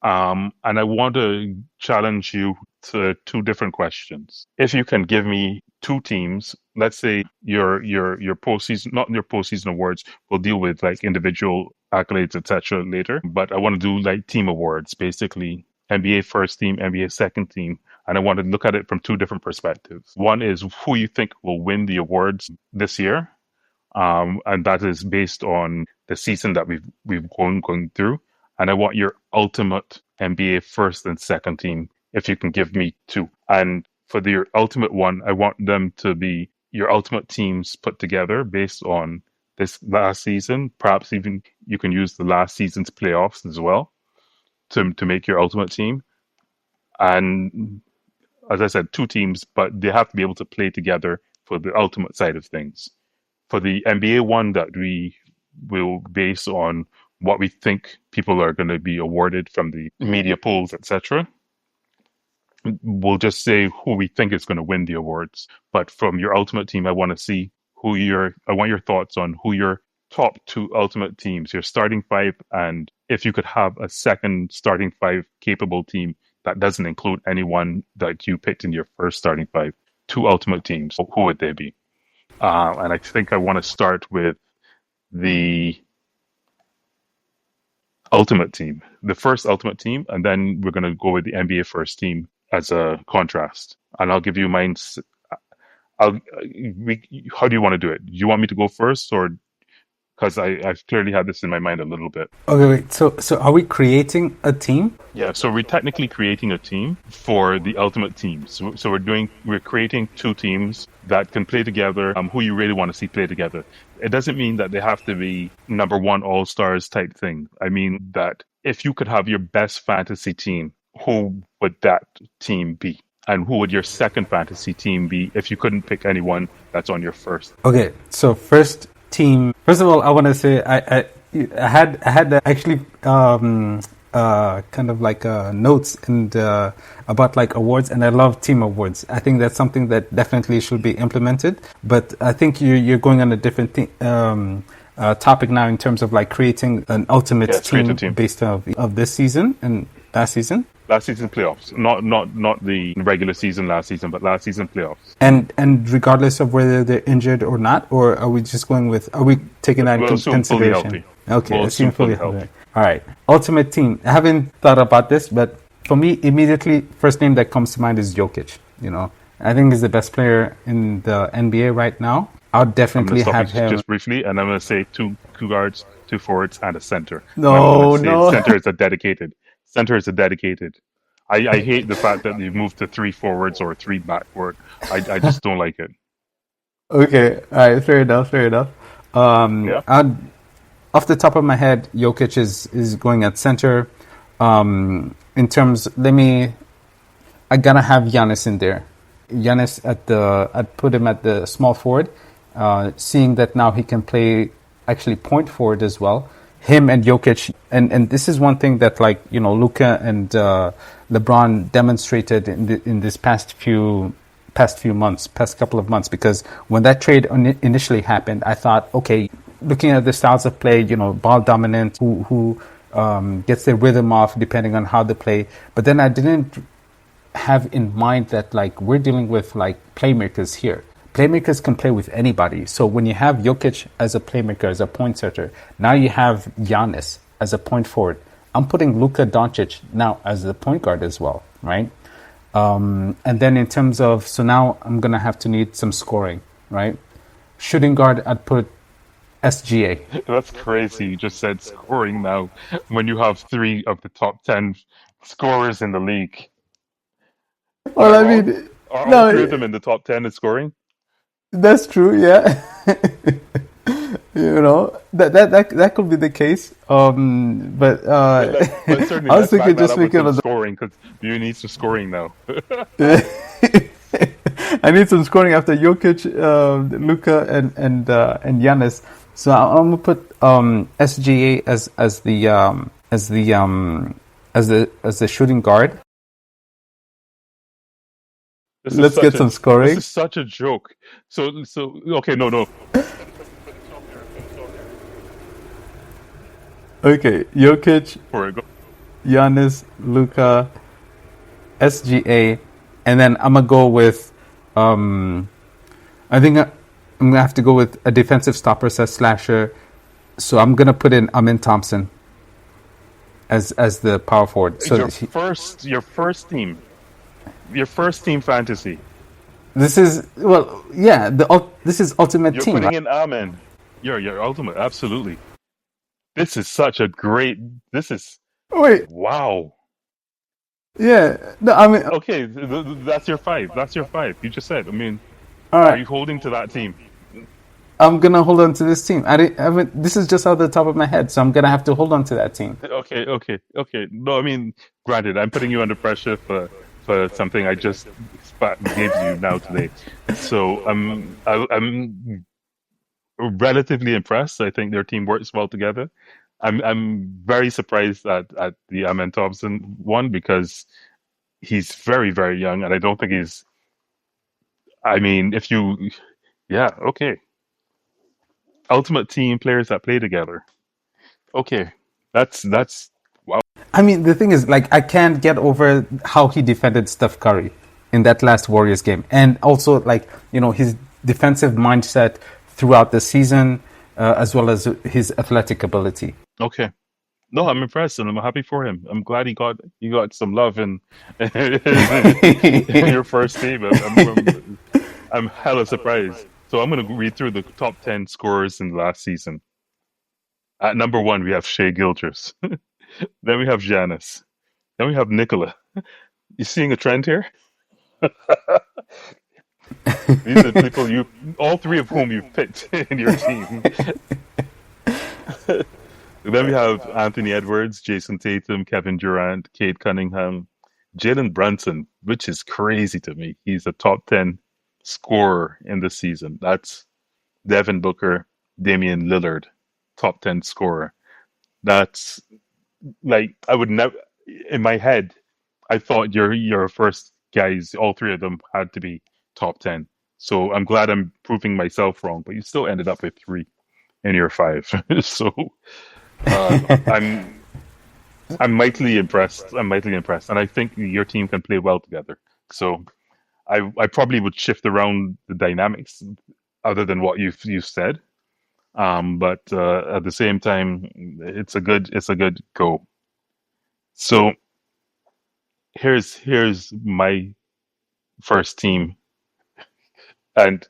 And I want to challenge you to two different questions. If you can give me two teams, let's say your postseason, not your postseason awards, we'll deal with like individual accolades, etc. later. But I want to do like team awards, basically NBA first team, NBA second team. And I want to look at it from two different perspectives. One is who you think will win the awards this year. And that is based on the season that we've going through. And I want your ultimate NBA first and second team, if you can give me two. And for your ultimate one, I want them to be your ultimate teams put together based on this last season. Perhaps even you can use the last season's playoffs as well to make your ultimate team. And as I said, two teams, but they have to be able to play together for the ultimate side of things. For the NBA one that we will base on what we think people are going to be awarded from the media polls, etc. We'll just say who we think is going to win the awards. But from your ultimate team, I want to see I want your thoughts on who your top two ultimate teams, your starting five, and if you could have a second starting five capable team that doesn't include anyone that you picked in your first starting five, two ultimate teams, who would they be? And I think I want to start with the ultimate team, the first ultimate team, and then we're going to go with the NBA first team as a contrast. And I'll give you mine. How do you want to do it? Do you want me to go first, or because I've clearly had this in my mind a little bit? Okay, wait. So are we creating a team? Yeah. So we're technically creating a team for the ultimate team. So we're creating two teams that can play together. Who you really want to see play together. It doesn't mean that they have to be number one all-stars type thing. I mean that if you could have your best fantasy team, who would that team be? And who would your second fantasy team be if you couldn't pick anyone that's on your first? Okay, so first team. First of all, I want to say I had actually kind of like notes and about like awards, and I love team awards. I think that's something that definitely should be implemented. But I think you're going on a different topic now in terms of like creating an ultimate team based of this season and last season. Last season playoffs, not the regular season last season, but last season playoffs. And regardless of whether they're injured or not, or are we just going with? Are we taking that into consideration? Okay, will assume soon fully fully help. healthy. All right. Ultimate team. I haven't thought about this, but for me, immediately, first name that comes to mind is Jokic. You know, I think he's the best player in the NBA right now. I would I'm going to definitely stop you have him. just briefly, and I'm going to say two guards, two forwards, and a center. And I'm going to No, say no. center is a dedicated. Center is a dedicated. I hate the fact that you've moved to three forwards or three backward. I just don't like it. Okay. All right. Fair enough. Fair enough. Yeah. I'd, off the top of my head, Jokic is going at center. In terms, I gotta have Giannis in there. Giannis I'd put him at the small forward, seeing that now he can play actually point forward as well. Him and Jokic, and this is one thing that like Luka and LeBron demonstrated in this past few months, past couple of months, because when that trade initially happened, I thought, okay, looking at the styles of play, ball dominant, who gets their rhythm off depending on how they play. But then I didn't have in mind that like we're dealing with like playmakers here. Playmakers can play with anybody. So when you have Jokic as a playmaker, as a point setter, now you have Giannis as a point forward. I'm putting Luka Doncic now as the point guard as well, right? And then in terms of, so now I'm gonna have to need some scoring, right? Shooting guard, I'd put SGA. That's crazy. You just said scoring now when you have three of the top 10 scorers in the league. Am I Well, I wrong? mean, Are all three of no, them in the top 10 in scoring? that's true, yeah. That could be the case. But But certainly I was let's back thinking that just up with thinking some of scoring because you need some scoring now. I need some scoring after Jokic, Luka, and Giannis. So I'm gonna put SGA as the shooting guard. Let's get some This scoring. is such a joke. So okay, no. Okay, Jokic, For it. Giannis, Luka, SGA, and then I'm gonna go with. I think I'm gonna have to go with a defensive stopper slash slasher. So I'm gonna put in Amin Thompson as the power forward. So Your first team fantasy. this is well, yeah. This is ultimate You're team, right? putting in Amen. Your ultimate, absolutely. This is such a great. This is Wait, wow. yeah. No, I mean, Okay, that's your five. That's your five. You just said. I mean, all are right. you holding to that team? I'm gonna hold on to this team. I mean, this is just out the top of my head, so I'm gonna have to hold on to that team. Okay. No, I mean, granted, I'm putting you under pressure for something I just gave you now today. So I'm relatively impressed. I think their team works well together. I'm very surprised at the Amen Thompson one because he's very young, and I don't think he's. I mean, if you, yeah, okay, ultimate team players that play together. Okay, that's wow. I mean, the thing is, like, I can't get over how he defended Steph Curry in that last Warriors game, and also like his defensive mindset throughout the season, as well as his athletic ability. Okay. No, I'm impressed and I'm happy for him. I'm glad he got some love in your first team. I'm hella surprised. So I'm gonna read through the top 10 scorers in the last season. At number one, we have Shea Gilgeous. Then we have Giannis. Then we have Nikola. You seeing a trend here? These are people all three of whom you've picked in your team. Then we have Anthony Edwards, Jason Tatum, Kevin Durant, Cade Cunningham, Jalen Brunson, which is crazy to me. He's a top 10 scorer in the season. That's Devin Booker, Damian Lillard, top 10 scorer. That's like, I would never, in my head, I thought your first guys, all three of them had to be top 10. So I'm glad I'm proving myself wrong, but you still ended up with three in your five. So uh, I'm I'm mightily impressed. I'm mightily impressed, and I think your team can play well together. So I probably would shift around the dynamics, other than what you've said. But at the same time, it's a good go. So here's my first team, and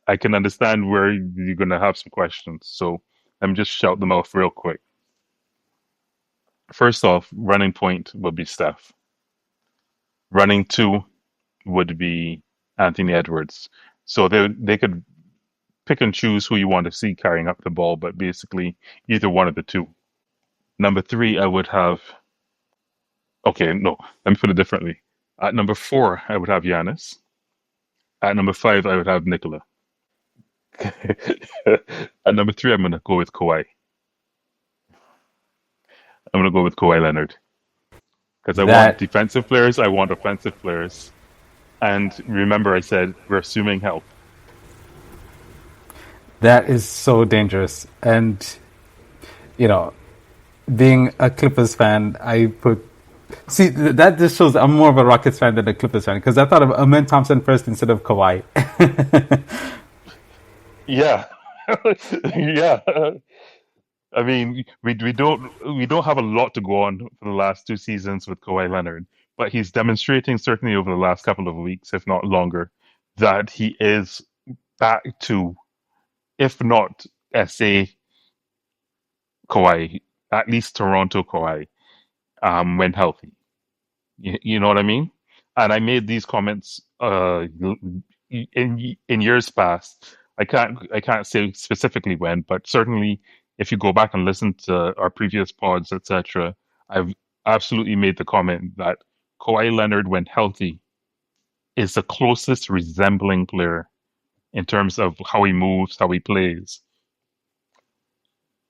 I can understand where you're gonna have some questions. So let me just shout them off real quick. First off, running point would be Steph. Running two would be Anthony Edwards. So they could pick and choose who you want to see carrying up the ball, but basically either one of the two. Number three, I would have. Okay, no, let me put it differently. At number four, I would have Giannis. At number five, I would have Nikola. At number three, I'm going to go with Kawhi. I'm going to go with Kawhi Leonard because I want That defensive players, I want offensive players. And remember, I said we're assuming health. that is so dangerous. And you know, being a Clippers fan, I put see that just shows I'm more of a Rockets fan than a Clippers fan because I thought of Amen Thompson first instead of Kawhi. Yeah, yeah. I mean, we don't have a lot to go on for the last two seasons with Kawhi Leonard, but he's demonstrating certainly over the last couple of weeks, if not longer, that he is back to, if not SA Kawhi, at least Toronto Kawhi, when healthy. You know what I mean? And I made these comments in years past. I can't say specifically when, but certainly if you go back and listen to our previous pods, etc., I've absolutely made the comment that Kawhi Leonard, when healthy, is the closest resembling player in terms of how he moves, how he plays,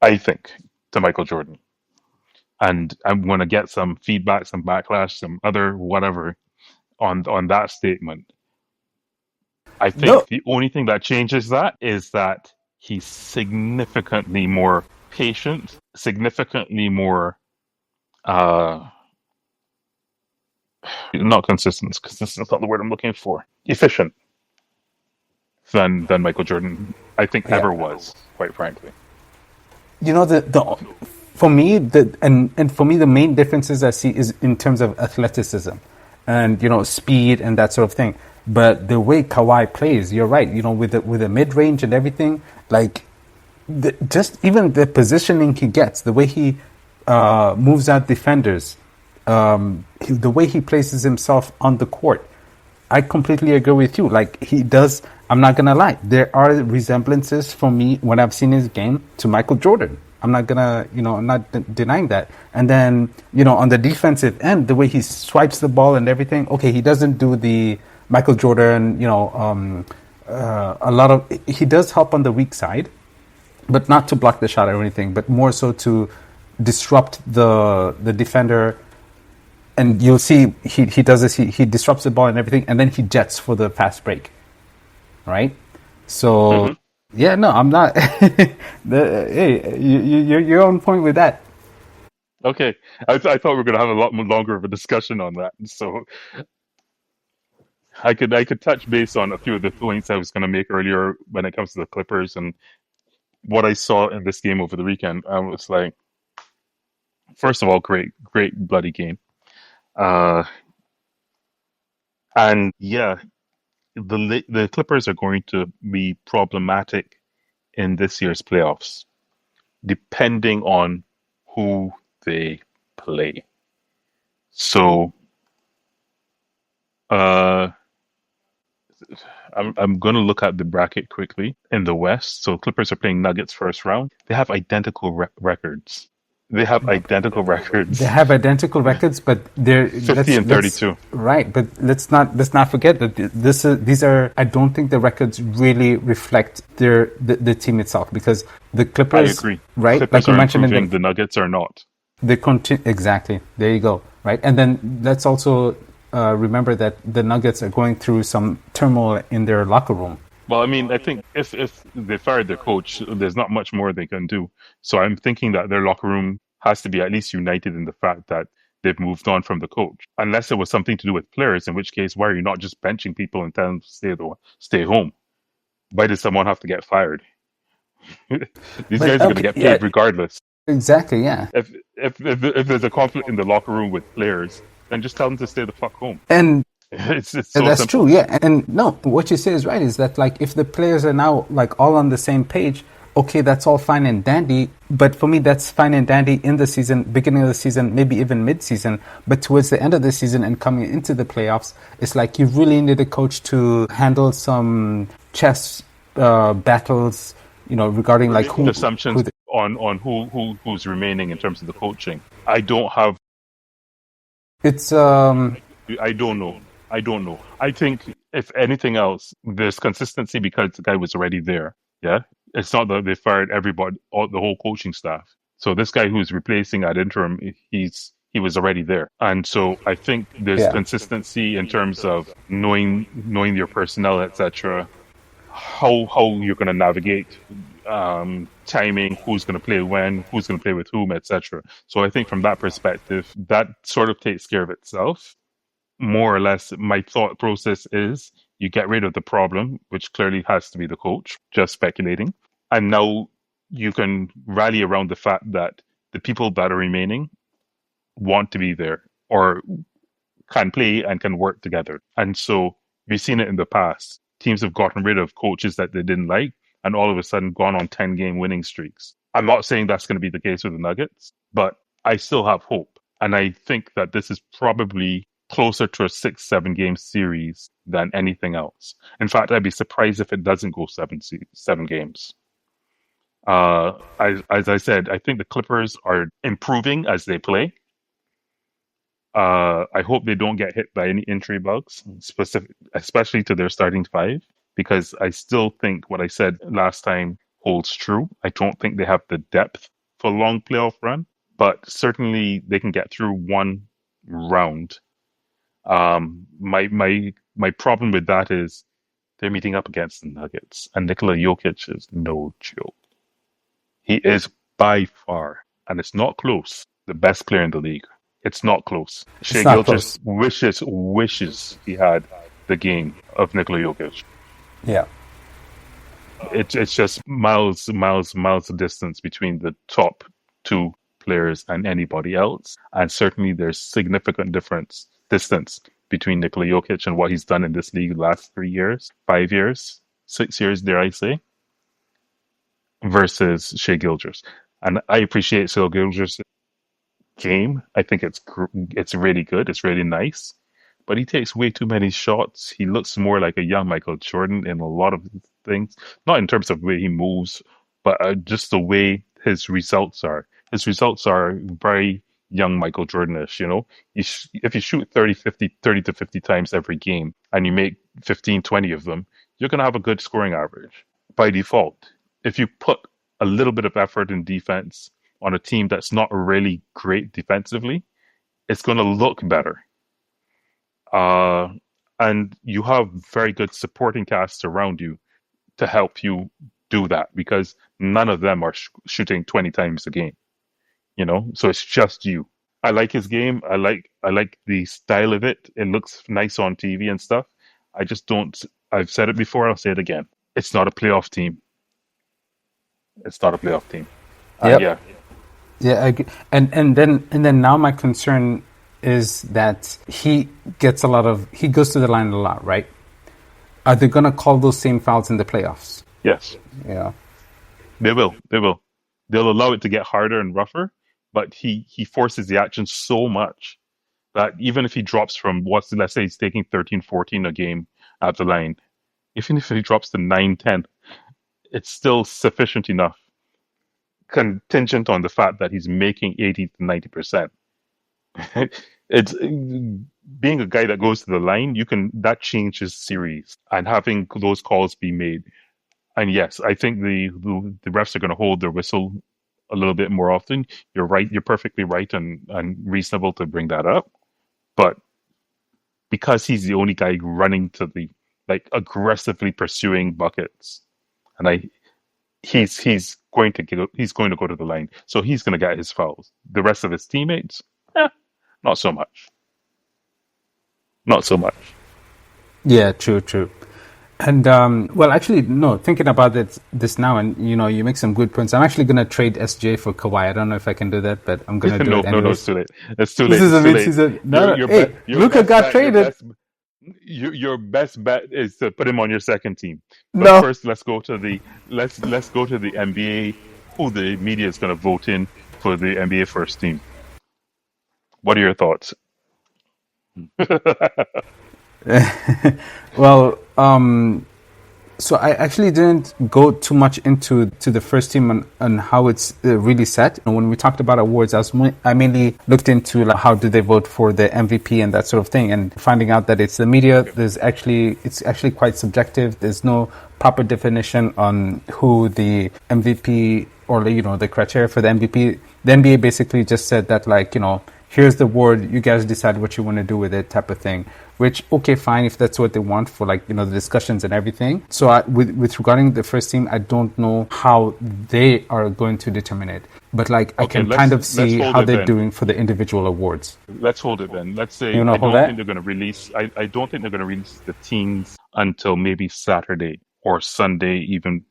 I think, to Michael Jordan. And I'm going to get some feedback, some backlash, some other whatever on that statement. I No, think the only thing that changes that is that he's significantly more patient, significantly more uh not consistent because this is not the word I'm looking for. Efficient than Michael Jordan, I think yeah. ever was, quite frankly. You know the for me and for me the main differences I see is in terms of athleticism and speed and that sort of thing. But the way Kawhi plays, you're right. With the mid range and everything, like just even the positioning he gets, the way he moves out defenders, the way he places himself on the court. I completely agree with you. Like he does, I'm not gonna lie. There are resemblances for me when I've seen his game to Michael Jordan. I'm not gonna, I'm not denying that. And then, on the defensive end, the way he swipes the ball and everything. Okay, he doesn't do the Michael Jordan. A lot of he does help on the weak side, but not to block the shot or anything, but more so to disrupt the defender. And you'll see he does this. He disrupts the ball and everything, and then he jets for the fast break, right? So Hmm. yeah, no, I'm not. Hey, you're on point with that. Okay, I thought we were going to have a lot more longer of a discussion on that, so I could touch base on a few of the points I was going to make earlier when it comes to the Clippers and what I saw in this game over the weekend. I was like, first of all, great bloody game. Uh, and yeah, the Clippers are going to be problematic in this year's playoffs, depending on who they play. So, uh, I'm going to look at the bracket quickly in the West. So Clippers are playing Nuggets first round. They have identical records. They have identical They records, have identical records, but they're 50 and let's 32. right. But let's not forget that these are. I don't think the records really reflect the team itself because the I Clippers, agree. right? Like Clippers you are mentioned in improving. The Nuggets are not. the exactly. There you go. Right, and then let's also remember that the Nuggets are going through some turmoil in their locker room. Well, I mean, I think if they fired their coach, there's not much more they can do. So I'm thinking that their locker room has to be at least united in the fact that they've moved on from the coach. Unless it was something to do with players, in which case, why are you not just benching people and telling them to stay home? Why did someone have to get fired? These But guys are going to okay, get yeah, paid regardless. exactly, yeah. If there's a conflict in the locker room with players, then just tell them to stay the fuck home. And It's so that's true, simple. yeah. And no, what you say is right. Is that like if the players are now like all on the same page, okay, that's all fine and dandy. But for me, that's fine and dandy in the season, beginning of the season, maybe even mid-season. But towards the end of the season and coming into the playoffs, it's like you really need a coach to handle some chess battles. Regarding We're like making who assumptions on who's remaining in terms of the coaching. I don't have. it's I don't know. I don't know. I think if anything else, there's consistency because the guy was already there. Yeah, it's not that they fired everybody, all the whole coaching staff. So this guy who's replacing at interim, he was already there, and so I think there's yeah. consistency in terms of knowing your personnel, etc. How you're going to navigate timing, who's going to play when, who's going to play with whom, etc. So I think from that perspective, that sort of takes care of itself. More or less, my thought process is you get rid of the problem, which clearly has to be the coach, just speculating. And now you can rally around the fact that the people that are remaining want to be there or can play and can work together. And so we've seen it in the past. Teams have gotten rid of coaches that they didn't like and all of a sudden gone on 10-game winning streaks. I'm not saying that's going to be the case with the Nuggets, but I still have hope. And I think that this is probably closer to a 6-7 game series than anything else. In fact, I'd be surprised if it doesn't go 7 games. As I said, I think the Clippers are improving as they play. I hope they don't get hit by any injury bugs, especially to their starting five, because I still think what I said last time holds true. I don't think they have the depth for a long playoff run, but certainly they can get through one round. My problem with that is they're meeting up against the Nuggets, and Nikola Jokic is no joke. He is by far, and it's not close, the best player in the league. It's not close. It's Shea not Gilgeous close. wishes he had the game of Nikola Jokic. Yeah. It's just miles of distance between the top two players and anybody else. And certainly there's significant distance between Nikola Jokic and what he's done in this league the last 3 years, 5 years, 6 years, dare I say, versus Shea Gilgeous. And I appreciate Shea Gilgeous' game. I think it's really good. It's really nice. But he takes way too many shots. He looks more like a young Michael Jordan in a lot of things. Not in terms of the way he moves, but just the way his results are. His results are very young Michael Jordanish, you know? If you shoot 30 to 50 times every game and you make 15, 20 of them, you're going to have a good scoring average by default. If you put a little bit of effort in defense on a team that's not really great defensively, it's going to look better. Uh, and you have very good supporting casts around you to help you do that because none of them are shooting 20 times a game, you know? So it's just you. I like his game. I like the style of it. It looks nice on TV and stuff. I just don't. I've said it before. I'll say it again. It's not a playoff team. It's not a playoff team. And Yep. yeah, Yeah, I agree. And then now my concern is that he goes to the line a lot, right? Are they gonna call those same fouls in the playoffs? yes, Yeah. they will. They will. They'll allow it to get harder and rougher, but he forces the action so much that even if he drops from let's say he's taking 13, 14 a game at the line, even if he drops to 9, 10, it's still sufficient enough, contingent on the fact that he's making 80 to 90%. It's being a guy that goes to the line, that changes series and having those calls be made. And yes, I think the refs are going to hold their whistle a little bit more often. You're right. You're perfectly right and reasonable to bring that up. But because he's the only guy running to the like aggressively pursuing buckets, and he's going to go to the line, so he's going to get his fouls. The rest of his teammates, not so much, not so much. Yeah, true, true. And well, actually, no. Thinking about this now, and you make some good points. I'm actually gonna trade SJ for Kawhi. I don't know if I can do that, but I'm gonna do No, it no, no, it's anyways. too late. It's too This late. is It's a too late. mid-season. No, Your no. your Hey, bet your Luka best got bet your traded. best your best bet is to put him on your second team. But No. first, let's go to the NBA. Who the media is going to vote in for the NBA first team? What are your thoughts? Well, so I actually didn't go too much into the first team and how it's really set. And when we talked about awards, I mainly looked into like, how do they vote for the MVP and that sort of thing, and finding out that it's the media. It's actually quite subjective. There's no proper definition on who the MVP or the criteria for the MVP. The NBA basically just said that here's the award, you guys decide what you want to do with it, type of thing. Which, okay, fine, if that's what they want for the discussions and everything. So with regarding the first team, I don't know how they are going to determine it, but I Okay, can kind of let's see hold how it they're then. doing for the individual awards. Let's hold it then. Let's say You know, I hold don't that. think they're going to release. I don't think they're going to release the teams until maybe Saturday or Sunday even.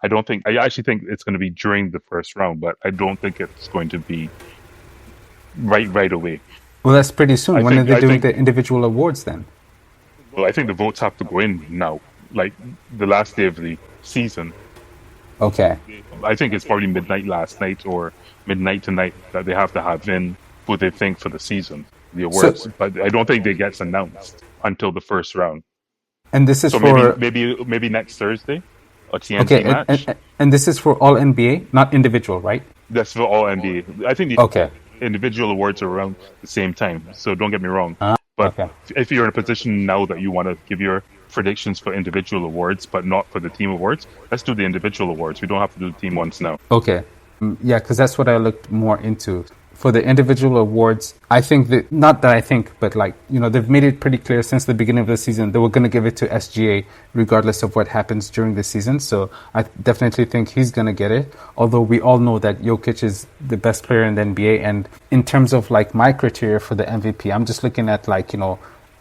I actually think it's going to be during the first round, but I don't think it's going to be right away. Well, that's pretty soon. When are they I doing think the individual awards then? well, I think the votes have to go in now, like the last day of the season. Okay. I think it's probably midnight last night or midnight tonight that they have to have in what they think for the season, the So, awards. But I don't think they gets announced until the first round. and this is So for maybe next Thursday, a okay, TNT match. and this is for all NBA, not individual, right? That's for all NBA. I think the Okay. individual awards are around the same time. So don't get me wrong. But Okay. if you're in a position now that you want to give your predictions for individual awards, but not for the team awards, let's do the individual awards. We don't have to do the team ones now. Okay. Yeah, because that's what I looked more into. For the individual awards, I think that, not that I think, but they've made it pretty clear since the beginning of the season they were going to give it to SGA regardless of what happens during the season. So I definitely think he's going to get it. Although we all know that Jokic is the best player in the NBA. And in terms of my criteria for the MVP, I'm just looking at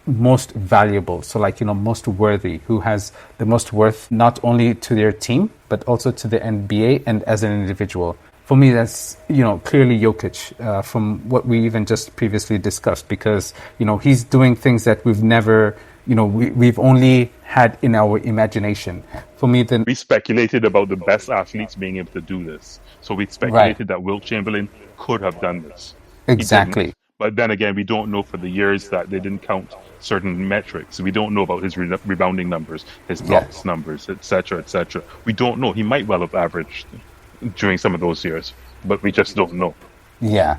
most valuable, so most worthy, who has the most worth not only to their team but also to the NBA and as an individual. For me, that's clearly Jokic, from what we even just previously discussed, because he's doing things that we've never we've only had in our imagination. For me, then We speculated about the best athletes being able to do this. So we right, speculated that Will Chamberlain could have done this. He didn't. exactly, But then again, we don't know for the years that they didn't count certain metrics. We don't know about his rebounding numbers, his yeah, blocks numbers, etc., etc. We don't know. He might well have averaged during some of those years, but we just don't know. yeah.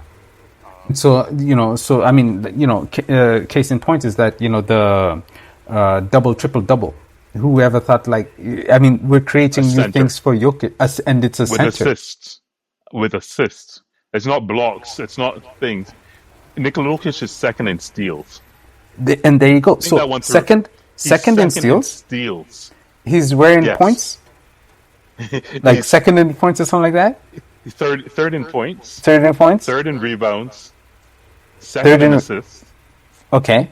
So I mean, case in point is that the double triple double. Whoever thought I mean, we're A creating new center things for Jokic, and it's a with center. assists, with assists. It's not blocks. It's not things. Nikola Jokic is second in steals. And there you go. Think that So one through. He's second in second in steals. steals. He's wearing Yes. points, like He's second in points or something like that. third in points, Third in points. third in rebounds, second Third in in assists, okay.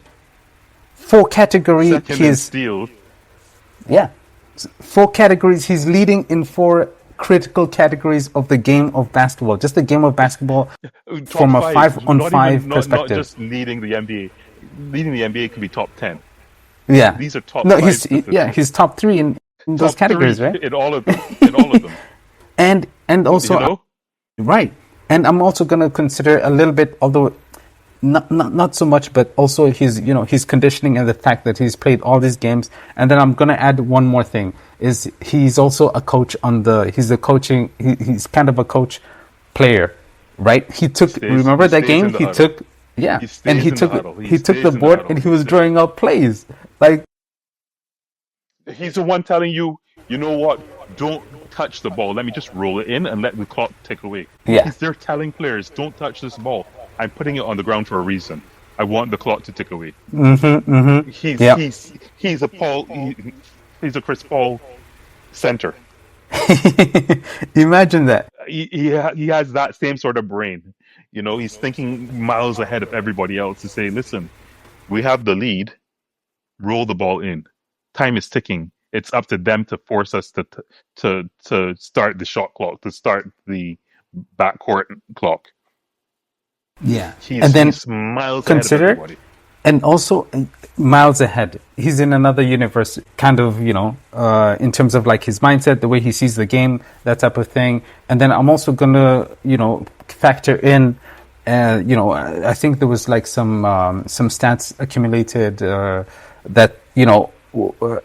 Four category. second in steals. Yeah, four categories. He's leading in four critical categories of the game of basketball. Just the game of basketball Top from a five, 5-on-5 not perspective. just leading the NBA. Leading the NBA could be top 10. Yeah. These are top No, five he's statistics. top three in those Top three categories, right? in all of them. In all of them. And You also know? right. And I'm also going to consider a little bit, although not so much, but also his conditioning and the fact that he's played all these games. And then I'm going to add one more thing: is he's also a coach he's kind of a coach player, right? Remember He that stays game? in the He huddle. took yeah, He and stays in the huddle. he took Stays the in the board huddle. and he was drawing out plays like He's the one telling you, you know what? Don't touch the ball. Let me just roll it in and let the clock tick away. yeah, He's there telling players, don't touch this ball. I'm putting it on the ground for a reason. I want the clock to tick away. yeah. He's a he's a Chris Paul center. Imagine that. He has that same sort of brain. You know, he's thinking miles ahead of everybody else to say, listen, we have the lead, roll the ball in. time is ticking. It's up to them to force us to start the shot clock, to start the backcourt clock. Yeah. And then He's miles ahead of consider, everybody. and also miles ahead. He's in another universe, kind of, in terms of like his mindset, the way he sees the game, that type of thing. And then I'm also gonna, factor in, I think there was like some stats accumulated that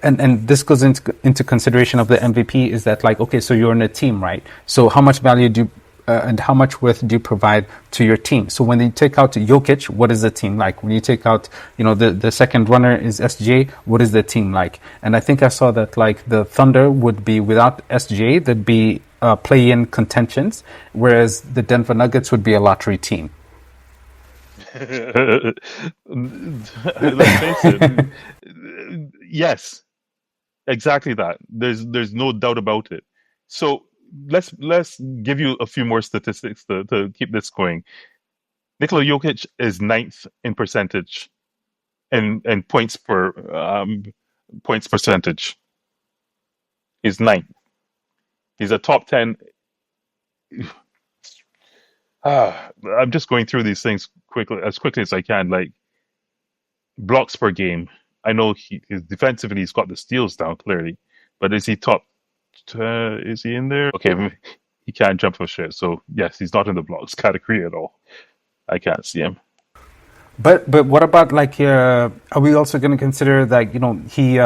and this goes into consideration of the MVP is that like, okay, so you're in a team, right? So how much value do you and how much worth do you provide to your team? So when you take out Jokic, what is the team like? When you take out, the second runner is SJ, what is the team like? And I think I saw that like the Thunder would be without SJ, there'd be play-in contentions, whereas the Denver Nuggets would be a lottery team. Let's face it. Yes, exactly that. There's no doubt about it. So let's give you a few more statistics to keep this going. Nikola Jokic is ninth in percentage and points percentage. He's ninth. He's a top 10. I'm just going through these things quickly as I can. Like blocks per game. I know defensively he's got the steals down clearly, but is he top? Is he in there? Okay, he can't jump for shit. So yes, he's not in the blocks category at all. I can't see him. But what about like are we also going to consider that he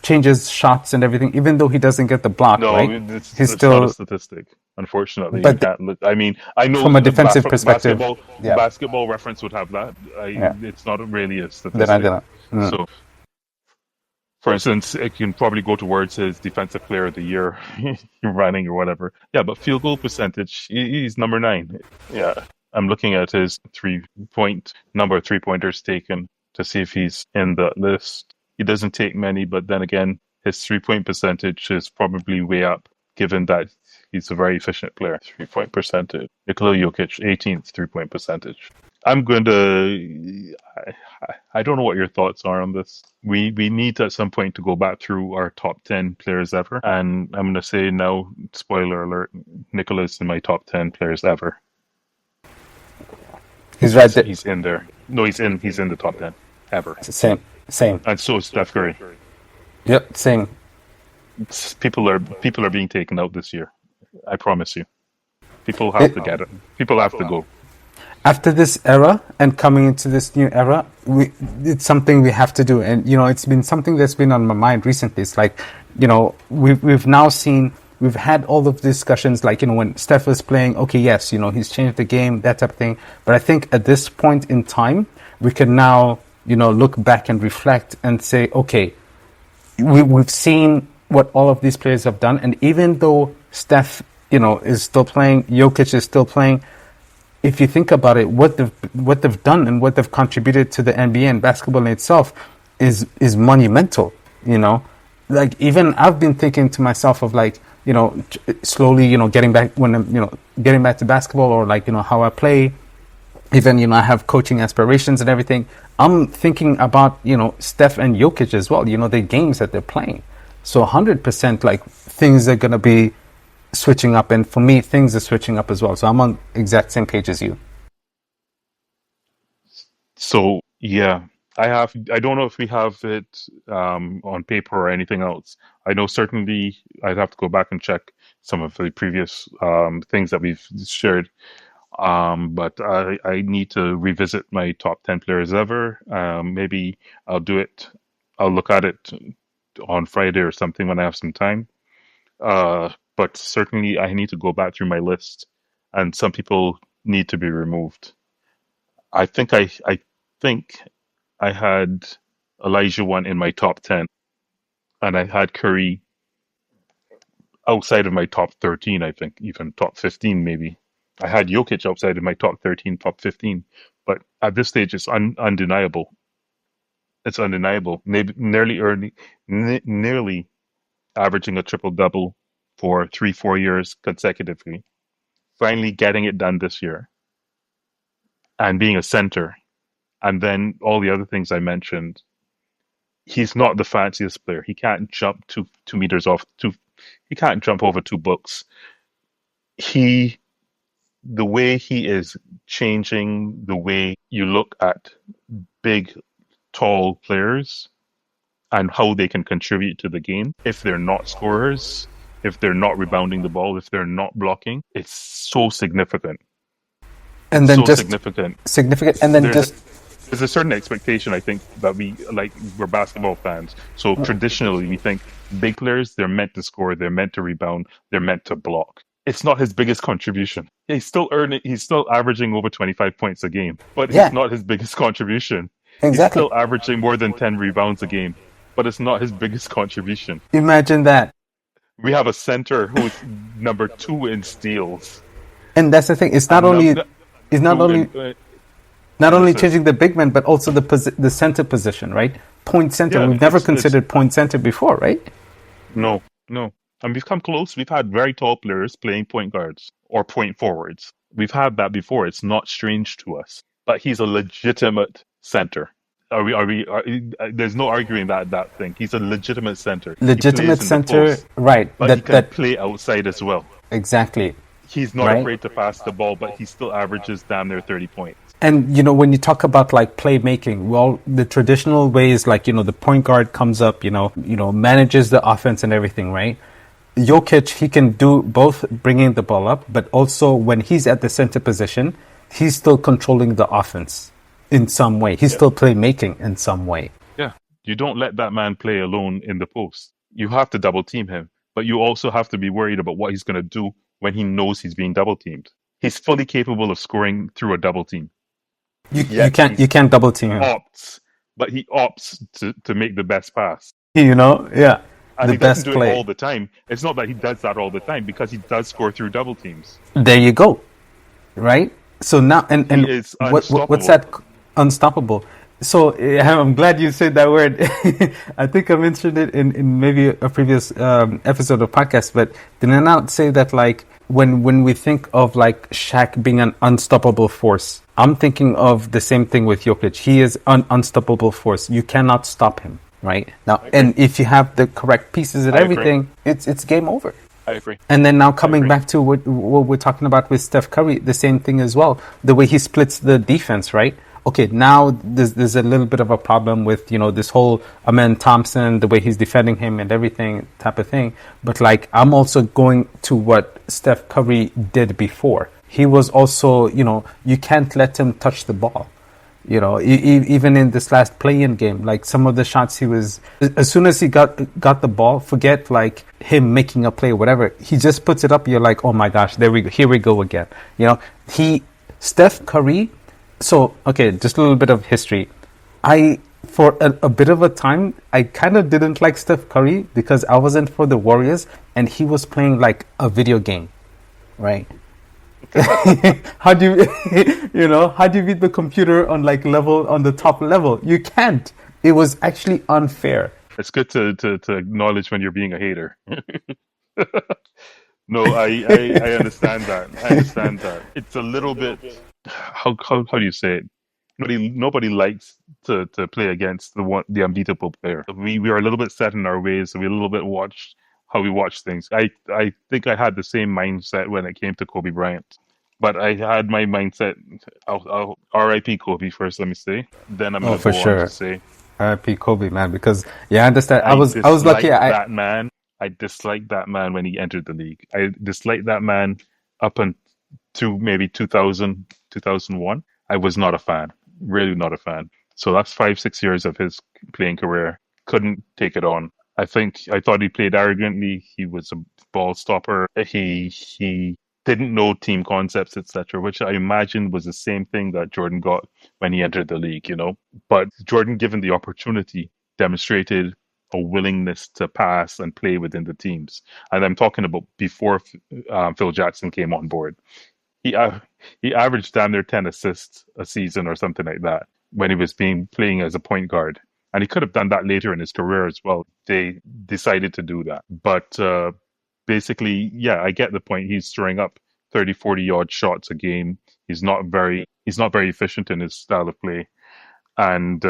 changes shots and everything even though he doesn't get the block, No, I right? mean, He's it's not a still, statistic. Unfortunately, you but can't look. I mean, I know from a defensive perspective, yeah, basketball reference would have that. yeah. It's not really a Then I statistic. didn't. Mm. So, for instance, it can probably go towards his defensive player of the year, running or whatever. Yeah, but field goal percentage, he's number nine. Yeah, I'm looking at his number of 3 pointers taken to see if he's in the list. He doesn't take many, but then again, his 3 point percentage is probably way up, given that he's a very efficient player. 3 point percentage. Nikola Jokic, 18th 3 point percentage. I'm going to. I don't know what your thoughts are on this. We need at some point to go back through our top 10 players ever, and I'm going to say now, spoiler alert, Nicola's in my top 10 players ever. He's right there. He's in there. No, he's in the top 10 ever, Same. and so is Steph Curry. Yep, same. People are being taken out this year. I promise you. People have to get it. People have to go. After this era and coming into this new era, it's something we have to do. And, it's been something that's been on my mind recently. It's like, we've now seen, we've had all of the discussions, like, when Steph was playing, okay, yes, he's changed the game, that type of thing. But I think at this point in time, we can now, look back and reflect and say, okay, we've seen what all of these players have done. And even though Steph, is still playing, Jokic is still playing, if you think about it, what they've done and what they've contributed to the NBA and basketball in itself is monumental. Like even I've been thinking to myself of like slowly getting back when I'm getting back to basketball or like how I play. Even I have coaching aspirations and everything. I'm thinking about Steph and Jokic as well. The games that they're playing. So 100% like things are gonna be switching up, and for me things are switching up as well, so I'm on exact same page as you. So yeah, I don't know if we have it on paper or anything else. I know certainly I'd have to go back and check some of the previous things that we've shared. But I need to revisit my top 10 players ever. Maybe I'll do it. I'll look at it on Friday or something when I have some time. But certainly I need to go back through my list, and some people need to be removed. I think I had Elijah one in my top 10, and I had Curry outside of my top 13. I think even top 15 maybe. I had Jokic outside of my top 13, top 15. But at this stage, it's undeniable. It's undeniable. Nearly averaging a triple double for 3, 4 years consecutively. Finally getting it done this year and being a center. And then all the other things I mentioned. He's not the fanciest player. He can't jump 2 meters off two. He can't jump over 2 books. He The way he is changing the way you look at big, tall players and how they can contribute to the game if they're not scorers, if they're not rebounding the ball, if they're not blocking. It's so significant. And It's then so just significant. significant, and then There's just there's a certain expectation, I think, that we're basketball fans. So traditionally, we think big players, they're meant to score, they're meant to rebound, they're meant to block. It's not his biggest contribution. He's still averaging over 25 points a game, but it's yeah, not his biggest contribution. He's exactly. still averaging more than 10 rebounds a game, but it's not his biggest contribution. Imagine that. We have a center who's number 2 in steals, And that's the thing. It's not and only it's not two only in not only assists. changing the big man, but also the center position, right? Point center. Yeah, We've never it's considered point center before, right? no, no. And we've come close. We've had very tall players playing point guards or point forwards. We've had that before. It's not strange to us. But he's a legitimate center. There's no arguing that thing. He's a legitimate center. He Legitimate plays in the center, post, right? but he can play outside as well. Exactly, He's not right? afraid to pass the ball, but he still averages damn near 30 points. And when you talk about like playmaking, well, the traditional way is like the point guard comes up, manages the offense and everything, right? Jokic, he can do both, bringing the ball up, but also when he's at the center position, he's still controlling the offense in some way. He's Yeah. still playmaking in some way. Yeah. You don't let that man play alone in the post. You have to double team him, but you also have to be worried about what he's going to do when he knows he's being double teamed. He's fully capable of scoring through a double team. You Yet you can't double team him. he opts to make the best pass. Yeah, And the he doesn't best do it play. all the time. It's not that he does that all the time because he does score through double teams. There you go. Right? So now, He is what's unstoppable. that? Unstoppable. So I'm glad you said that word. I think I mentioned it in maybe a previous episode of podcast, but did I not say that like when we think of like Shaq being an unstoppable force, I'm thinking of the same thing with Jokic. He is an unstoppable force. You cannot stop him, right? Now, and if you have the correct pieces and I agree. everything, it's game over. I agree. And then now coming agree. back to what we're talking about with Steph Curry, the same thing as well. The way he splits the defense, right? Okay, now there's a little bit of a problem with, this whole Amen Thompson, the way he's defending him and everything type of thing. But like, I'm also going to what Steph Curry did before. He was also, you can't let him touch the ball. Even in this last play-in game, like some of the shots he was, as soon as he got the ball, forget like him making a play or whatever, he just puts it up. You're like, oh my gosh, here we go again. Steph Curry. So, okay, just a little bit of history. For a bit of a time, I kind of didn't like Steph Curry because I wasn't for the Warriors and he was playing like a video game, right? How do how do you beat the computer on the top level? You can't. It was actually unfair. It's good to acknowledge when you're being a hater. No, I understand that. I understand that. It's a little bit how do you say it? Nobody likes to play against the unbeatable player. We are a little bit set in our ways, so we a little bit watch how we watch things. I think I had the same mindset when it came to Kobe Bryant. But I had my mindset, I'll RIP Kobe first, let me say. Then I'm Oh, gonna for go on sure. to say R.I.P. Kobe, man. Because I understand. I I was lucky. disliked that man. I disliked that man when he entered the league. I disliked that man up until maybe 2000, 2001. I was not a fan. Really not a fan. So that's 5, 6 years of his playing career. Couldn't take it on. I thought he played arrogantly. He was a ball stopper. He didn't know team concepts, etc., which I imagine was the same thing that Jordan got when he entered the league, But Jordan, given the opportunity, demonstrated a willingness to pass and play within the teams. And I'm talking about before Phil Jackson came on board. He he averaged damn near 10 assists a season or something like that when he was playing as a point guard. And he could have done that later in his career as well. They decided to do that. But basically, yeah, I get the point. He's throwing up 30, 40 yard shots a game. He's not very efficient in his style of play. and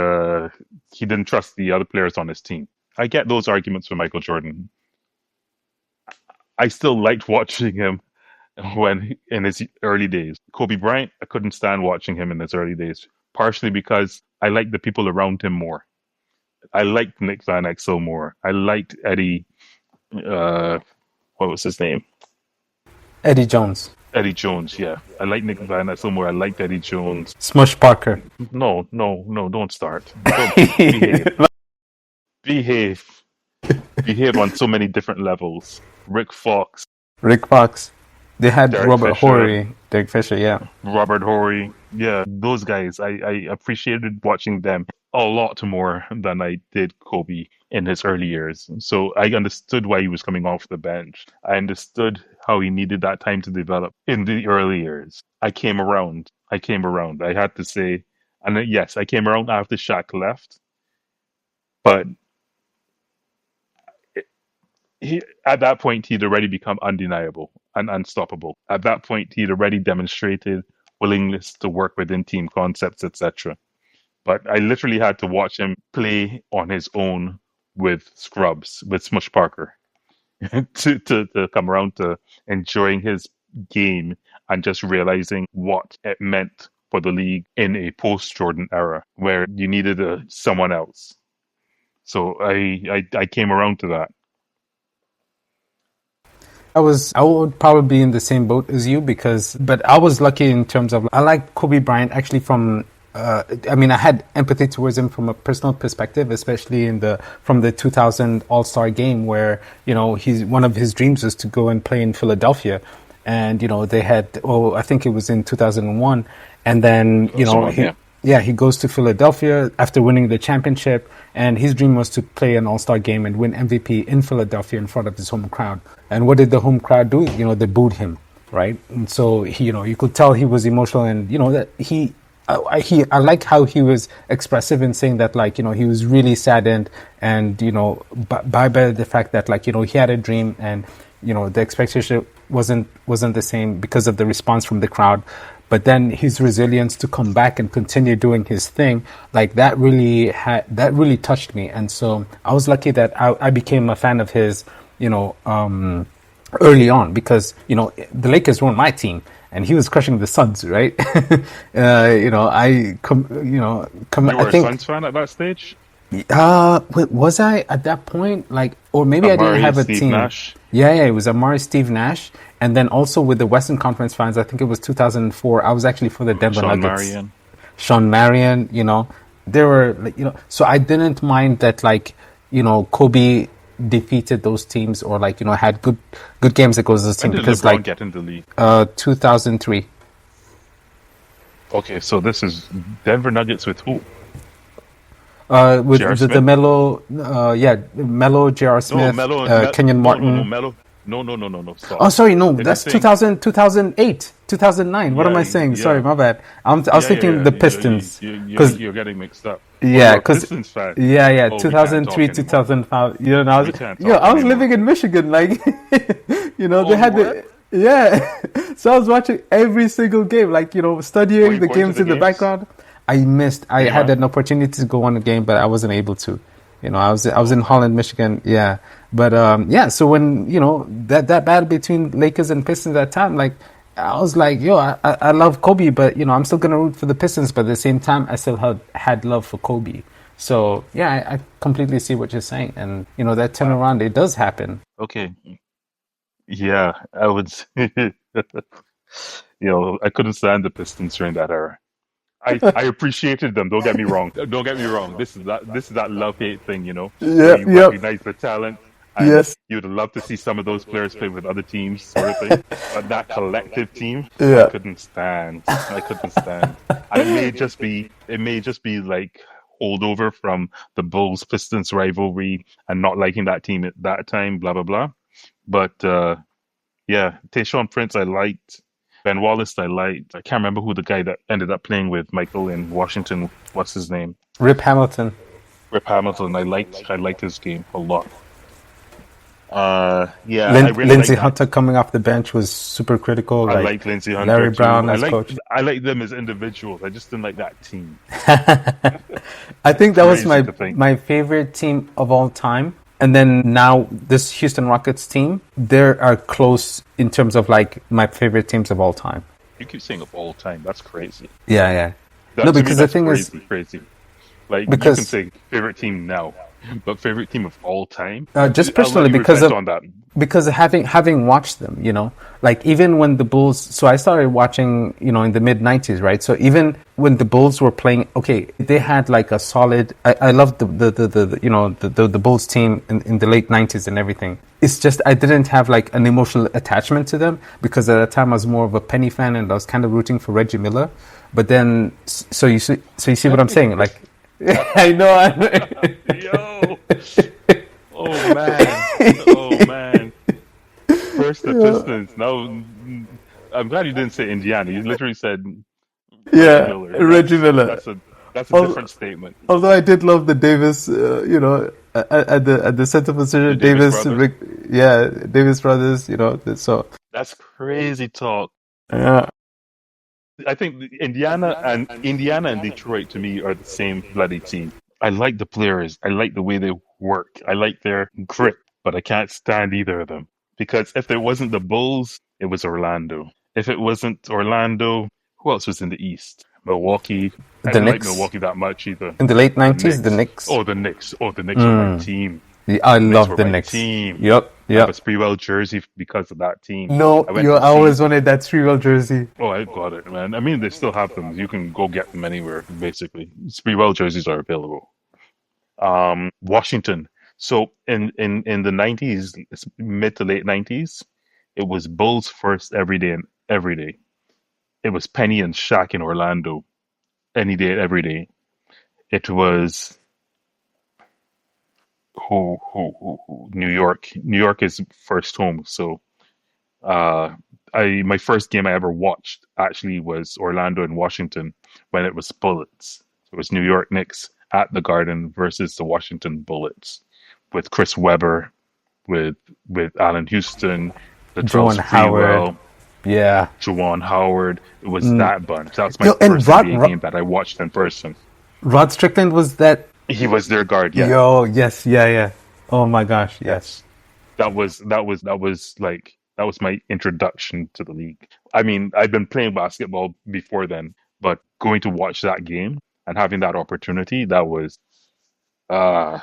he didn't trust the other players on his team. I get those arguments for Michael Jordan. I still liked watching him when in his early days. Kobe Bryant, I couldn't stand watching him in his early days, partially because I liked the people around him more. I liked Nick Van Exel more. I liked Eddie. Uh, what was his name? Eddie Jones. Eddie Jones. Yeah, I liked Nick Van Exel more. I liked Eddie Jones. Smush Parker. No, no, no! Don't start. Don't behave. Behave. Behave on so many different levels. Rick Fox, Rick Fox. They had Derek Robert Fisher, Horry, Derek Fisher, yeah. Robert Horry. Yeah, those guys. I appreciated watching them a lot more than I did Kobe in his early years. So I understood why he was coming off the bench. I understood how he needed that time to develop in the early years. I came around. I came around. I had to say, and yes, I came around after Shaq left, but he at that point he'd already become undeniable and unstoppable. At that point, he'd already demonstrated willingness to work within team concepts, etc. But I literally had to watch him play on his own with scrubs, with Smush Parker, to come around to enjoying his game and just realizing what it meant for the league in a post-Jordan era where you needed someone else. So I came around to that. I would probably be in the same boat as you but I was lucky in terms of, I like Kobe Bryant actually from, I mean, I had empathy towards him from a personal perspective, especially from the 2000 All-Star game where, one of his dreams was to go and play in Philadelphia. And, they had, I think it was in 2001. And then, he goes to Philadelphia after winning the championship, and his dream was to play an All-Star game and win MVP in Philadelphia in front of his home crowd. And what did the home crowd do? They booed him, right? And so you could tell he was emotional, and that I like how he was expressive in saying that, he was really saddened, and by the fact that he had a dream, and the expectation wasn't the same because of the response from the crowd. But then his resilience to come back and continue doing his thing, that really touched me. And so I was lucky that I became a fan of his, early on, because, the Lakers weren't my team and he was crushing the Suns, right? You were a Suns fan at that stage? Was I at that point? Or maybe I didn't have a Steve team. Nash. Yeah, it was Amari, Steve Nash. And then also with the Western Conference fans, I think it was 2004. I was actually for the Denver Sean Nuggets. Marion. Sean Marion, there were, so I didn't mind that, Kobe defeated those teams or, had good games against those teams. When did Because, LeBron get in the league? 2003. Okay, so this is Denver Nuggets with who? With J.R. the Smith? Melo, Melo, J.R. Smith, Kenyon Martin. Melo. No. Stop. Oh, sorry, no, If that's you think- 2008, 2009. What am I saying? Yeah. Sorry, my bad. I was thinking the Pistons. You're getting mixed up. Yeah, You're a because Pistons fan. yeah, Oh, we can't 2003, talk anymore. 2005. I We was, can't I talk was anymore. living in Michigan, they Oh, had you the yeah. So I was watching every single game, Were studying you the going to games the in the games? background. I Yeah. had an opportunity to go on a game, but I wasn't able to. I was in Holland, Michigan. Yeah, but So when that battle between Lakers and Pistons at that time, I was like, I love Kobe, but I'm still gonna root for the Pistons. But at the same time, I still had love for Kobe. So yeah, I completely see what you're saying, and that turnaround, it does happen. Okay. Yeah, I would. I couldn't stand the Pistons during that era. I appreciated them. Don't get me wrong. Don't get me wrong. This is that love hate thing, where you Yep. recognize the talent, and Yes. you'd love to see some of those players play with other teams, sort of thing. But that collective team, Yeah. I couldn't stand. I couldn't stand. And it may just be like holdover from the Bulls Pistons rivalry and not liking that team at that time. Blah blah blah. But yeah, Tayshaun Prince I liked. Ben Wallace I liked. I can't remember who the guy that ended up playing with Michael in Washington. What's his name? Rip Hamilton. Rip Hamilton. I liked his game a lot. Yeah, I really like Lindsey that. Hunter coming off the bench was super critical. I Like like Lindsey Hunter Larry too. Brown as coach. I like them as individuals. I just didn't like that team. I think that was Crazy to think. my favorite team of all time. And then now this Houston Rockets team, they are close in terms of like my favorite teams of all time. You keep saying of all time. That's crazy. Yeah, yeah. No, That to me, because the that's thing is, crazy, crazy. Like you can because say favorite team now, but favorite team of all time. I, just I'll let personally you because reflect of on that. having watched them, like even when the Bulls. So I started watching, in the mid 90s, right? So even when the Bulls were playing, okay, they had like a solid. I loved the Bulls team in the late 90s and everything. It's just I didn't have like an emotional attachment to them because at that time I was more of a Penny fan and I was kind of rooting for Reggie Miller. But then, so you see what I'm saying? Like, I know. Yo, oh man, oh man. First the Yeah, Pistons. Now, I'm glad you didn't say Indiana. You literally said Reggie yeah, Miller. Reggie Miller. That's a Al- different statement. Although I did love the Davis, at the center The position, Davis Davis, brothers. Rick, yeah, Davis brothers. So That's crazy talk. yeah, I think Indiana and Detroit to me are the same bloody team. I like the players. I like the way they work. I like their grit, but I can't stand either of them because if there wasn't the Bulls, it was Orlando. If it wasn't Orlando, who else was in the East? Milwaukee. I the didn't like Knicks Milwaukee that much either. in the late The '90s, the Knicks. Knicks. Oh, the Knicks. Oh, the Knicks were my team. I The Knicks love were the my Knicks. team. Yep, I have a yep. Sprewell jersey because of that team. No, I went to I see. always wanted that Sprewell jersey. Oh, I got it, man. I mean, they still have them. You can go get them anywhere, basically. Sprewell jerseys are available. Washington. So in the 90s, mid to late 90s, it was Bulls first every day and every day. It was Penny and Shaq in Orlando any day, every day. It was New York. New York is first home. So uh, I my first game I ever watched actually was Orlando and Washington when it was Bullets. So it was New York Knicks at the Garden versus the Washington Bullets with Chris Webber, with Allen Houston, Latrell Joan Howard. Sprewell, Yeah. Juwan Howard. It was that bunch. That was my Yo, and first NBA game that I watched in person. Rod Strickland was that. He was their guard, yeah. Yo, yes, yeah, yeah. Oh my gosh, yes. Yes. That was my introduction to the league. I mean, I've been playing basketball before then, but going to watch that game and having that opportunity, that was uh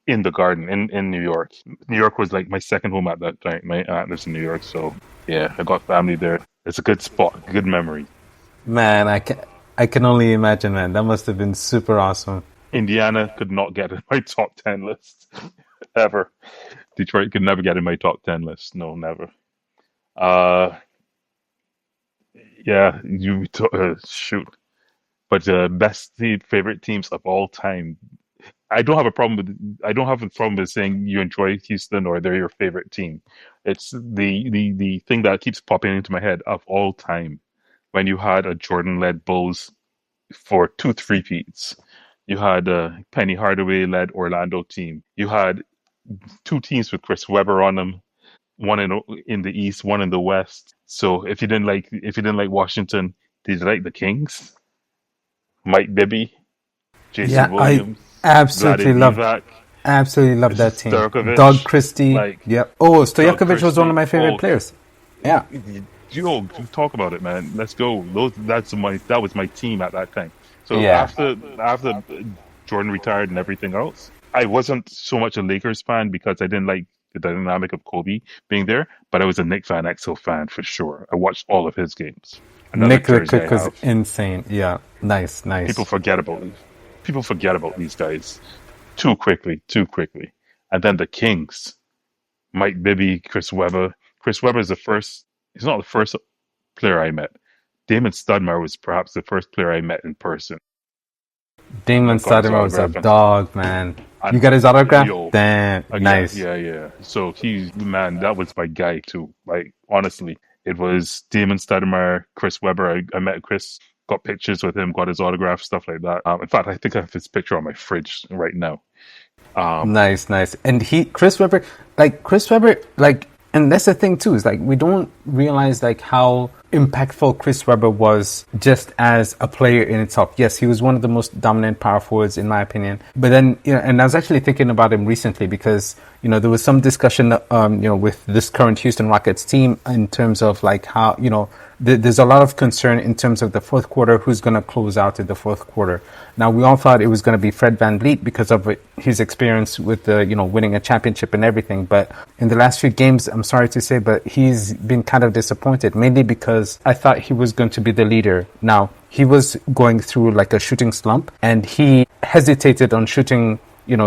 in the garden in New York. New York was like my second home at that time. My aunt lives in New York, so yeah, I got family there. It's a good spot, good memory. Man, I can only imagine, man. That must have been super awesome. Indiana could not get in my top 10 list ever. Detroit could never get in my top 10 list. No, never. Uh, yeah, shoot. But favorite teams of all time. I don't have a problem with saying you enjoy Houston or they're your favorite team. It's the thing that keeps popping into my head of all time when you had a Jordan-led Bulls for two three-peats. You had a Penny Hardaway-led Orlando team. You had two teams with Chris Webber on them, one in the East, one in the West. So if you didn't like Washington, did you like the Kings? Mike Bibby, Jason Yeah, I Williams, Vlade absolutely loved Divac, absolutely loved that team. Doug Stojkovic, Christie. like Yep. Oh, Doug Stojakovic was one of Christie. my favorite Oh, players. Yeah. yo, talk about it, man. Let's go. That was my team at that time. So Yeah. after Jordan retired and everything else, I wasn't so much a Lakers fan because I didn't like the dynamic of Kobe being there, but I was a Nick Van Exel fan for sure. I watched all of his games. Another Nick the jersey I Cook was have. insane. Yeah. Nice, People nice. forget about people forget about these guys too quickly, too quickly. And then the Kings, Mike Bibby, Chris Webber. Chris Webber is the first. He's not the first player I met. Damon Studmar was perhaps the first player I met in person. Damon And got his Stoudemire was a autograph dog, man. You and got his autograph? yo, Damn, yeah, nice. yeah, yeah. So he's man, that was my guy too. Like honestly, it was Damon Stoudemire, Chris Webber. I met Chris got pictures with him, got his autograph, stuff like that. In fact, I think I have his picture on my fridge right now. Um, Nice, nice. And Chris Webber, like, and that's the thing too, is like we don't realize like how impactful Chris Webber was just as a player in itself. Yes, he was one of the most dominant power forwards in my opinion. But then, and I was actually thinking about him recently because, there was some discussion, with this current Houston Rockets team in terms of like how, there's a lot of concern in terms of the fourth quarter, who's going to close out in the fourth quarter. Now, we all thought it was going to be Fred VanVleet because of his experience with the, winning a championship and everything. But in the last few games, I'm sorry to say, but he's been kind of disappointed, mainly because I thought he was going to be the leader. Now, he was going through like a shooting slump and he hesitated on shooting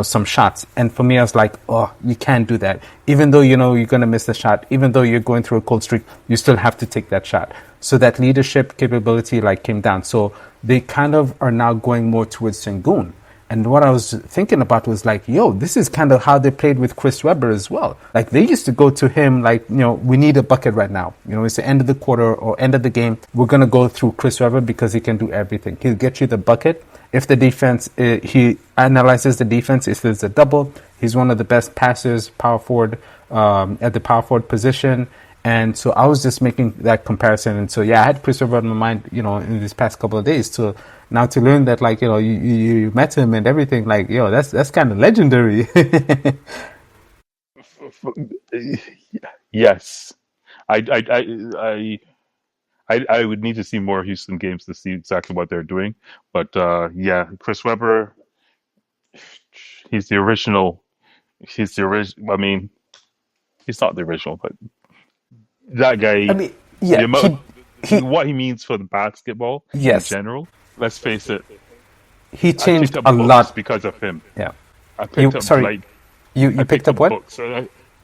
some shots. And for me, I was like, oh, you can't do that. Even though, you're going to miss the shot, even though you're going through a cold streak, you still have to take that shot. So that leadership capability like came down. So they kind of are now going more towards Sengun. And what I was thinking about was like, this is kind of how they played with Chris Webber as well. Like they used to go to him like, we need a bucket right now. It's the end of the quarter or end of the game. We're going to go through Chris Webber because he can do everything. He'll get you the bucket. If the defense, he analyzes the defense, if there's a double, he's one of the best passers, power forward, at the power forward position. And so I was just making that comparison. And so, I had Chris Webber in my mind, in these past couple of days to learn that, like, you met him and everything, like, that's kind of legendary. yes, I would need to see more Houston games to see exactly what they're doing. But Chris Webber, he's the original. He's the original. I mean, he's not the original, but that I guy, mean, the yeah, amount, he, what he means for the basketball in yes, general. Let's face it. he I picked changed up a books lot. because of him. Yeah. I picked up Sorry, you I picked picked up up what? books.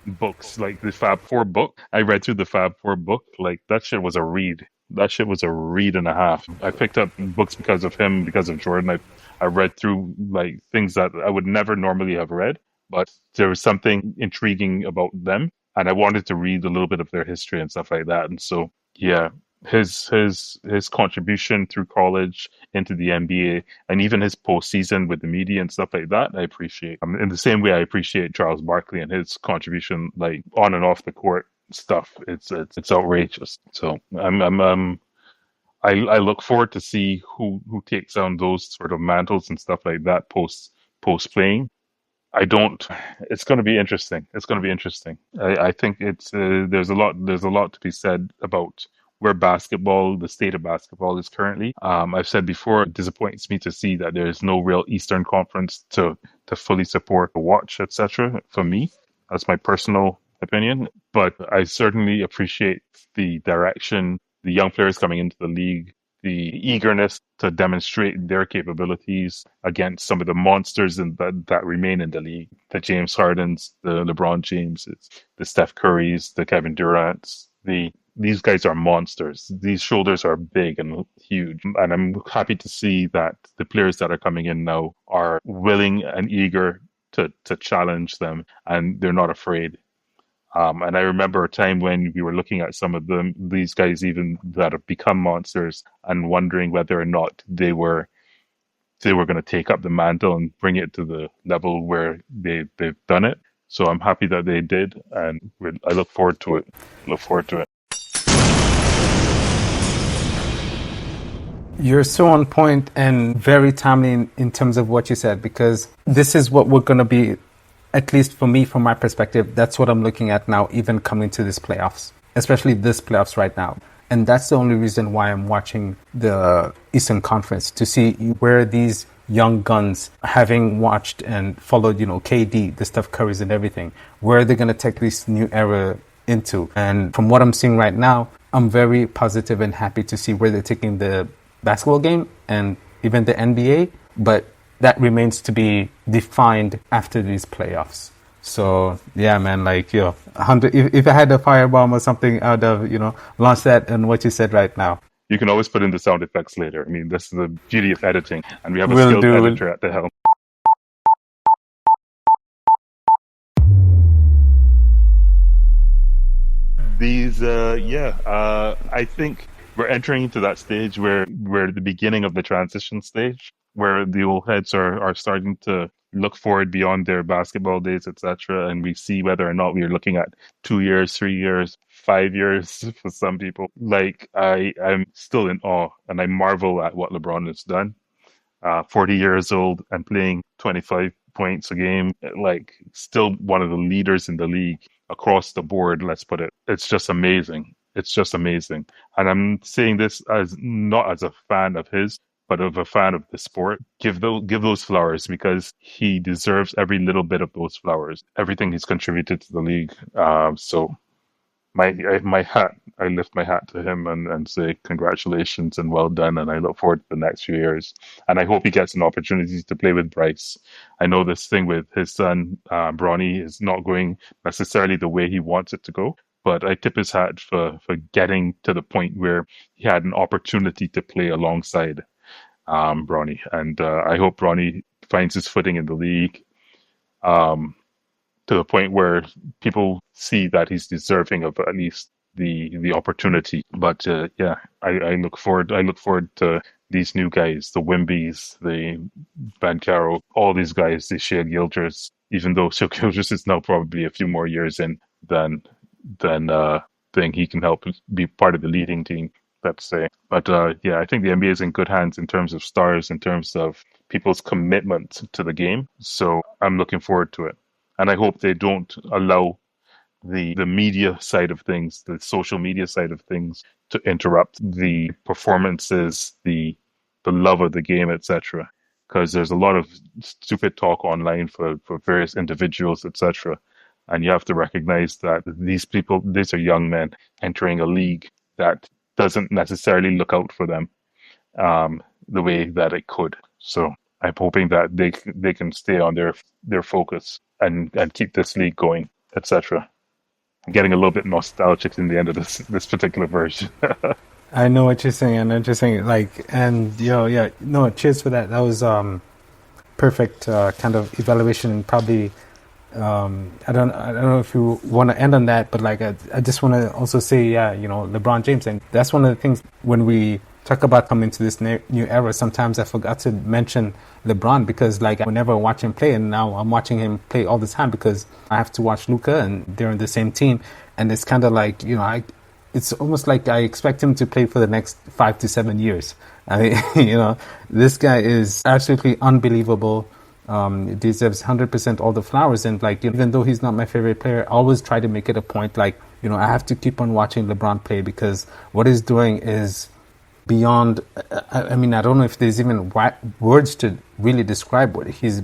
Books like the Fab Four book. I read through the Fab Four book. Like that shit was a read. That shit was a read and a half. I picked up books because of him, because of Jordan. I read through like things that I would never normally have read, but there was something intriguing about them, and I wanted to read a little bit of their history and stuff like that. And so, yeah, his contribution through college into the NBA and even his postseason with the media and stuff like that, I appreciate. In the same way, I appreciate Charles Barkley and his contribution, like on and off the court stuff. It's outrageous. So I look forward to see who takes on those sort of mantles and stuff like that post playing. I don't. It's going to be interesting. It's going to be interesting. I think it's there's a lot to be said about where basketball, the state of basketball is currently. I've said before, it disappoints me to see that there is no real Eastern Conference to fully support, watch, etc. For me, that's my personal opinion. But I certainly appreciate the direction the young players coming into the league, the eagerness to demonstrate their capabilities against some of the monsters that remain in the league. The James Hardens, the LeBron Jameses, the Steph Currys, the Kevin Durants. These guys are monsters. These shoulders are big and huge. And I'm happy to see that the players that are coming in now are willing and eager to challenge them, and they're not afraid. And I remember a time when we were looking at some of these guys even that have become monsters and wondering whether or not they were going to take up the mantle and bring it to the level where they've done it. So I'm happy that they did, and I look forward to it. Look forward to it. You're so on point and very timely in terms of what you said, because this is what we're going to be, at least for me, from my perspective, that's what I'm looking at now, even coming to this playoffs, especially this playoffs right now. And that's the only reason why I'm watching the Eastern Conference, to see where these young guns, having watched and followed, KD, the Steph Currys and everything, where they're going to take this new era into. And from what I'm seeing right now, I'm very positive and happy to see where they're taking the basketball game and even the NBA. But that remains to be defined after these playoffs. So yeah, man, like, 100. If I had a firebomb or something, I would have, launched that and what you said right now. You can always put in the sound effects later. I mean, this is the beauty of editing, and we have a Will skilled do. editor at the helm. I think we're entering into that stage where we're at the beginning of the transition stage, where the old heads are starting to look forward beyond their basketball days, etc., and we see whether or not we're looking at 2 years, 3 years, 5 years for some people. Like I'm still in awe, and I marvel at what LeBron has done. 40 years old and playing 25 points a game, like still one of the leaders in the league across the board, let's put it. It's just amazing. It's just amazing. And I'm saying this as not as a fan of his, but of a fan of the sport. Give those flowers because he deserves every little bit of those flowers. Everything he's contributed to the league. So my hat, I lift my hat to him and say congratulations and well done. And I look forward to the next few years. And I hope he gets an opportunity to play with Bryce. I know this thing with his son, Bronny, is not going necessarily the way he wants it to go. But I tip his hat for getting to the point where he had an opportunity to play alongside Bronny. And I hope Bronny finds his footing in the league. To the point where people see that he's deserving of at least the opportunity. But yeah, I look forward. I look forward to these new guys, the Wimbys, the Bancaro, all these guys, the Shea Gilders. Even though Shea Gilders is now probably a few more years in than think he can help be part of the leading team. Let's say, but yeah, I think the NBA is in good hands in terms of stars, in terms of people's commitment to the game. So I'm looking forward to it. And I hope they don't allow the media side of things, the social media side of things, to interrupt the performances, the love of the game, etc. Because there's a lot of stupid talk online for various individuals, etc. And you have to recognize that these are young men entering a league that doesn't necessarily look out for them the way that it could. So I'm hoping that they can stay on their focus and keep this league going, etc. I'm getting a little bit nostalgic in the end of this particular version. I know what you're saying. I know what you're saying. Like, and yeah, no, cheers for that. That was perfect kind of evaluation, and probably I don't know if you want to end on that, but like I just want to also say, yeah, LeBron James, and that's one of the things when we talk about coming to this new era. Sometimes I forgot to mention LeBron because like whenever I watch him play, and now I'm watching him play all the time because I have to watch Luka, and they're in the same team, and it's kind of like it's almost like I expect him to play for the next 5 to 7 years. This guy is absolutely unbelievable. Deserves 100% all the flowers, and like even though he's not my favorite player, I always try to make it a point like I have to keep on watching LeBron play because what he's doing is beyond. I mean, I don't know if there's even words to really describe what he's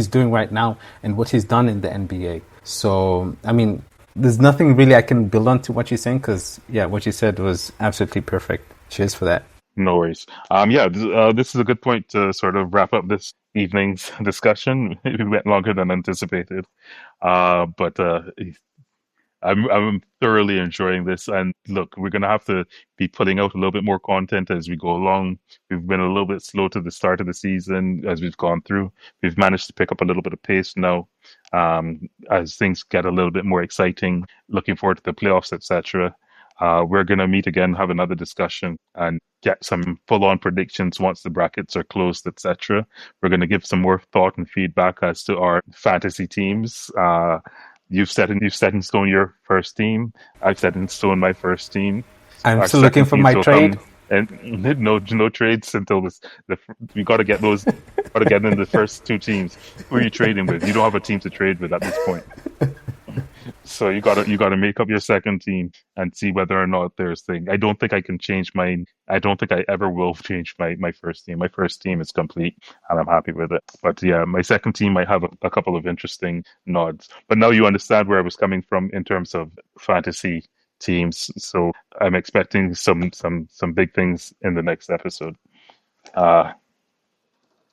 doing right now and what he's done in the NBA. So I mean, there's nothing really I can build on to what you're saying because yeah, what you said was absolutely perfect. Cheers for that. No worries. Yeah, this is a good point to sort of wrap up this evening's discussion. We went longer than anticipated, but I'm thoroughly enjoying this. And look, we're gonna have to be putting out a little bit more content as we go along. We've been a little bit slow to the start of the season as we've gone through. We've managed to pick up a little bit of pace now, as things get a little bit more exciting. Looking forward to the playoffs, etc. We're going to meet again, have another discussion, and get some full-on predictions once the brackets are closed, etc. We're going to give some more thought and feedback as to our fantasy teams. You've set in stone your first team. I've set in stone my first team. I'm still looking for my trade. And no trades until we got to get those. Got to get in the first two teams. Who are you trading with? You don't have a team to trade with at this point. So you gotta make up your second team and see whether or not there's thing. I don't think I can change mine. I don't think I ever will change my first team. My first team is complete and I'm happy with it. But yeah, my second team might have a couple of interesting nods. But now you understand where I was coming from in terms of fantasy teams. So I'm expecting some big things in the next episode.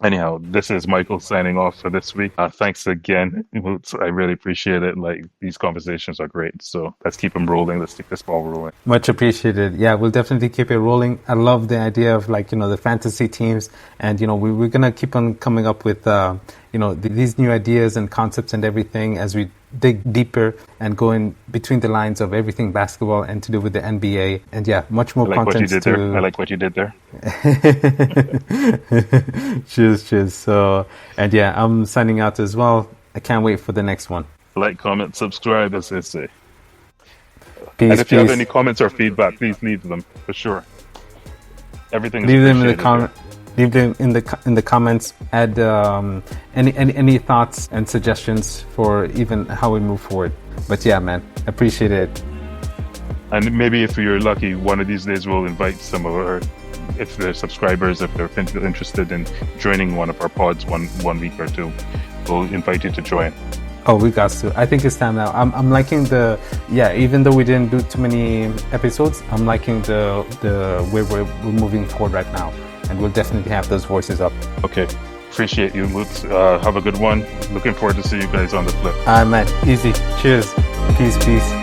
Anyhow, this is Michael signing off for this week. Thanks again. I really appreciate it. Like, these conversations are great. So let's keep them rolling. Let's keep this ball rolling. Much appreciated. Yeah, we'll definitely keep it rolling. I love the idea of the fantasy teams. And, we're going to keep on coming up with, these new ideas and concepts and everything as we dig deeper and go in between the lines of everything basketball and to do with the NBA. And yeah, much more I like what you content did there. I like what you did there. Cheers. So, and yeah, I'm signing out as well. I can't wait for the next one. Like, comment, subscribe, as they say. Peace, And if you have peace. any comments or feedback, please leave them for sure. Everything is Leave them in the appreciated comment. Leave them in the comments. Add any thoughts and suggestions for even how we move forward. But yeah, man, appreciate it. And maybe if you're lucky, one of these days we'll invite some of our, if they're subscribers, if they're interested in joining one of our pods one week or two, we'll invite you to join. Oh, we got to. I think it's time now. I'm liking even though we didn't do too many episodes, I'm liking the way we're moving forward right now. And we'll definitely have those voices up. Okay. Appreciate you, Luke. Have a good one. Looking forward to see you guys on the flip. Man. Easy. Cheers. Peace.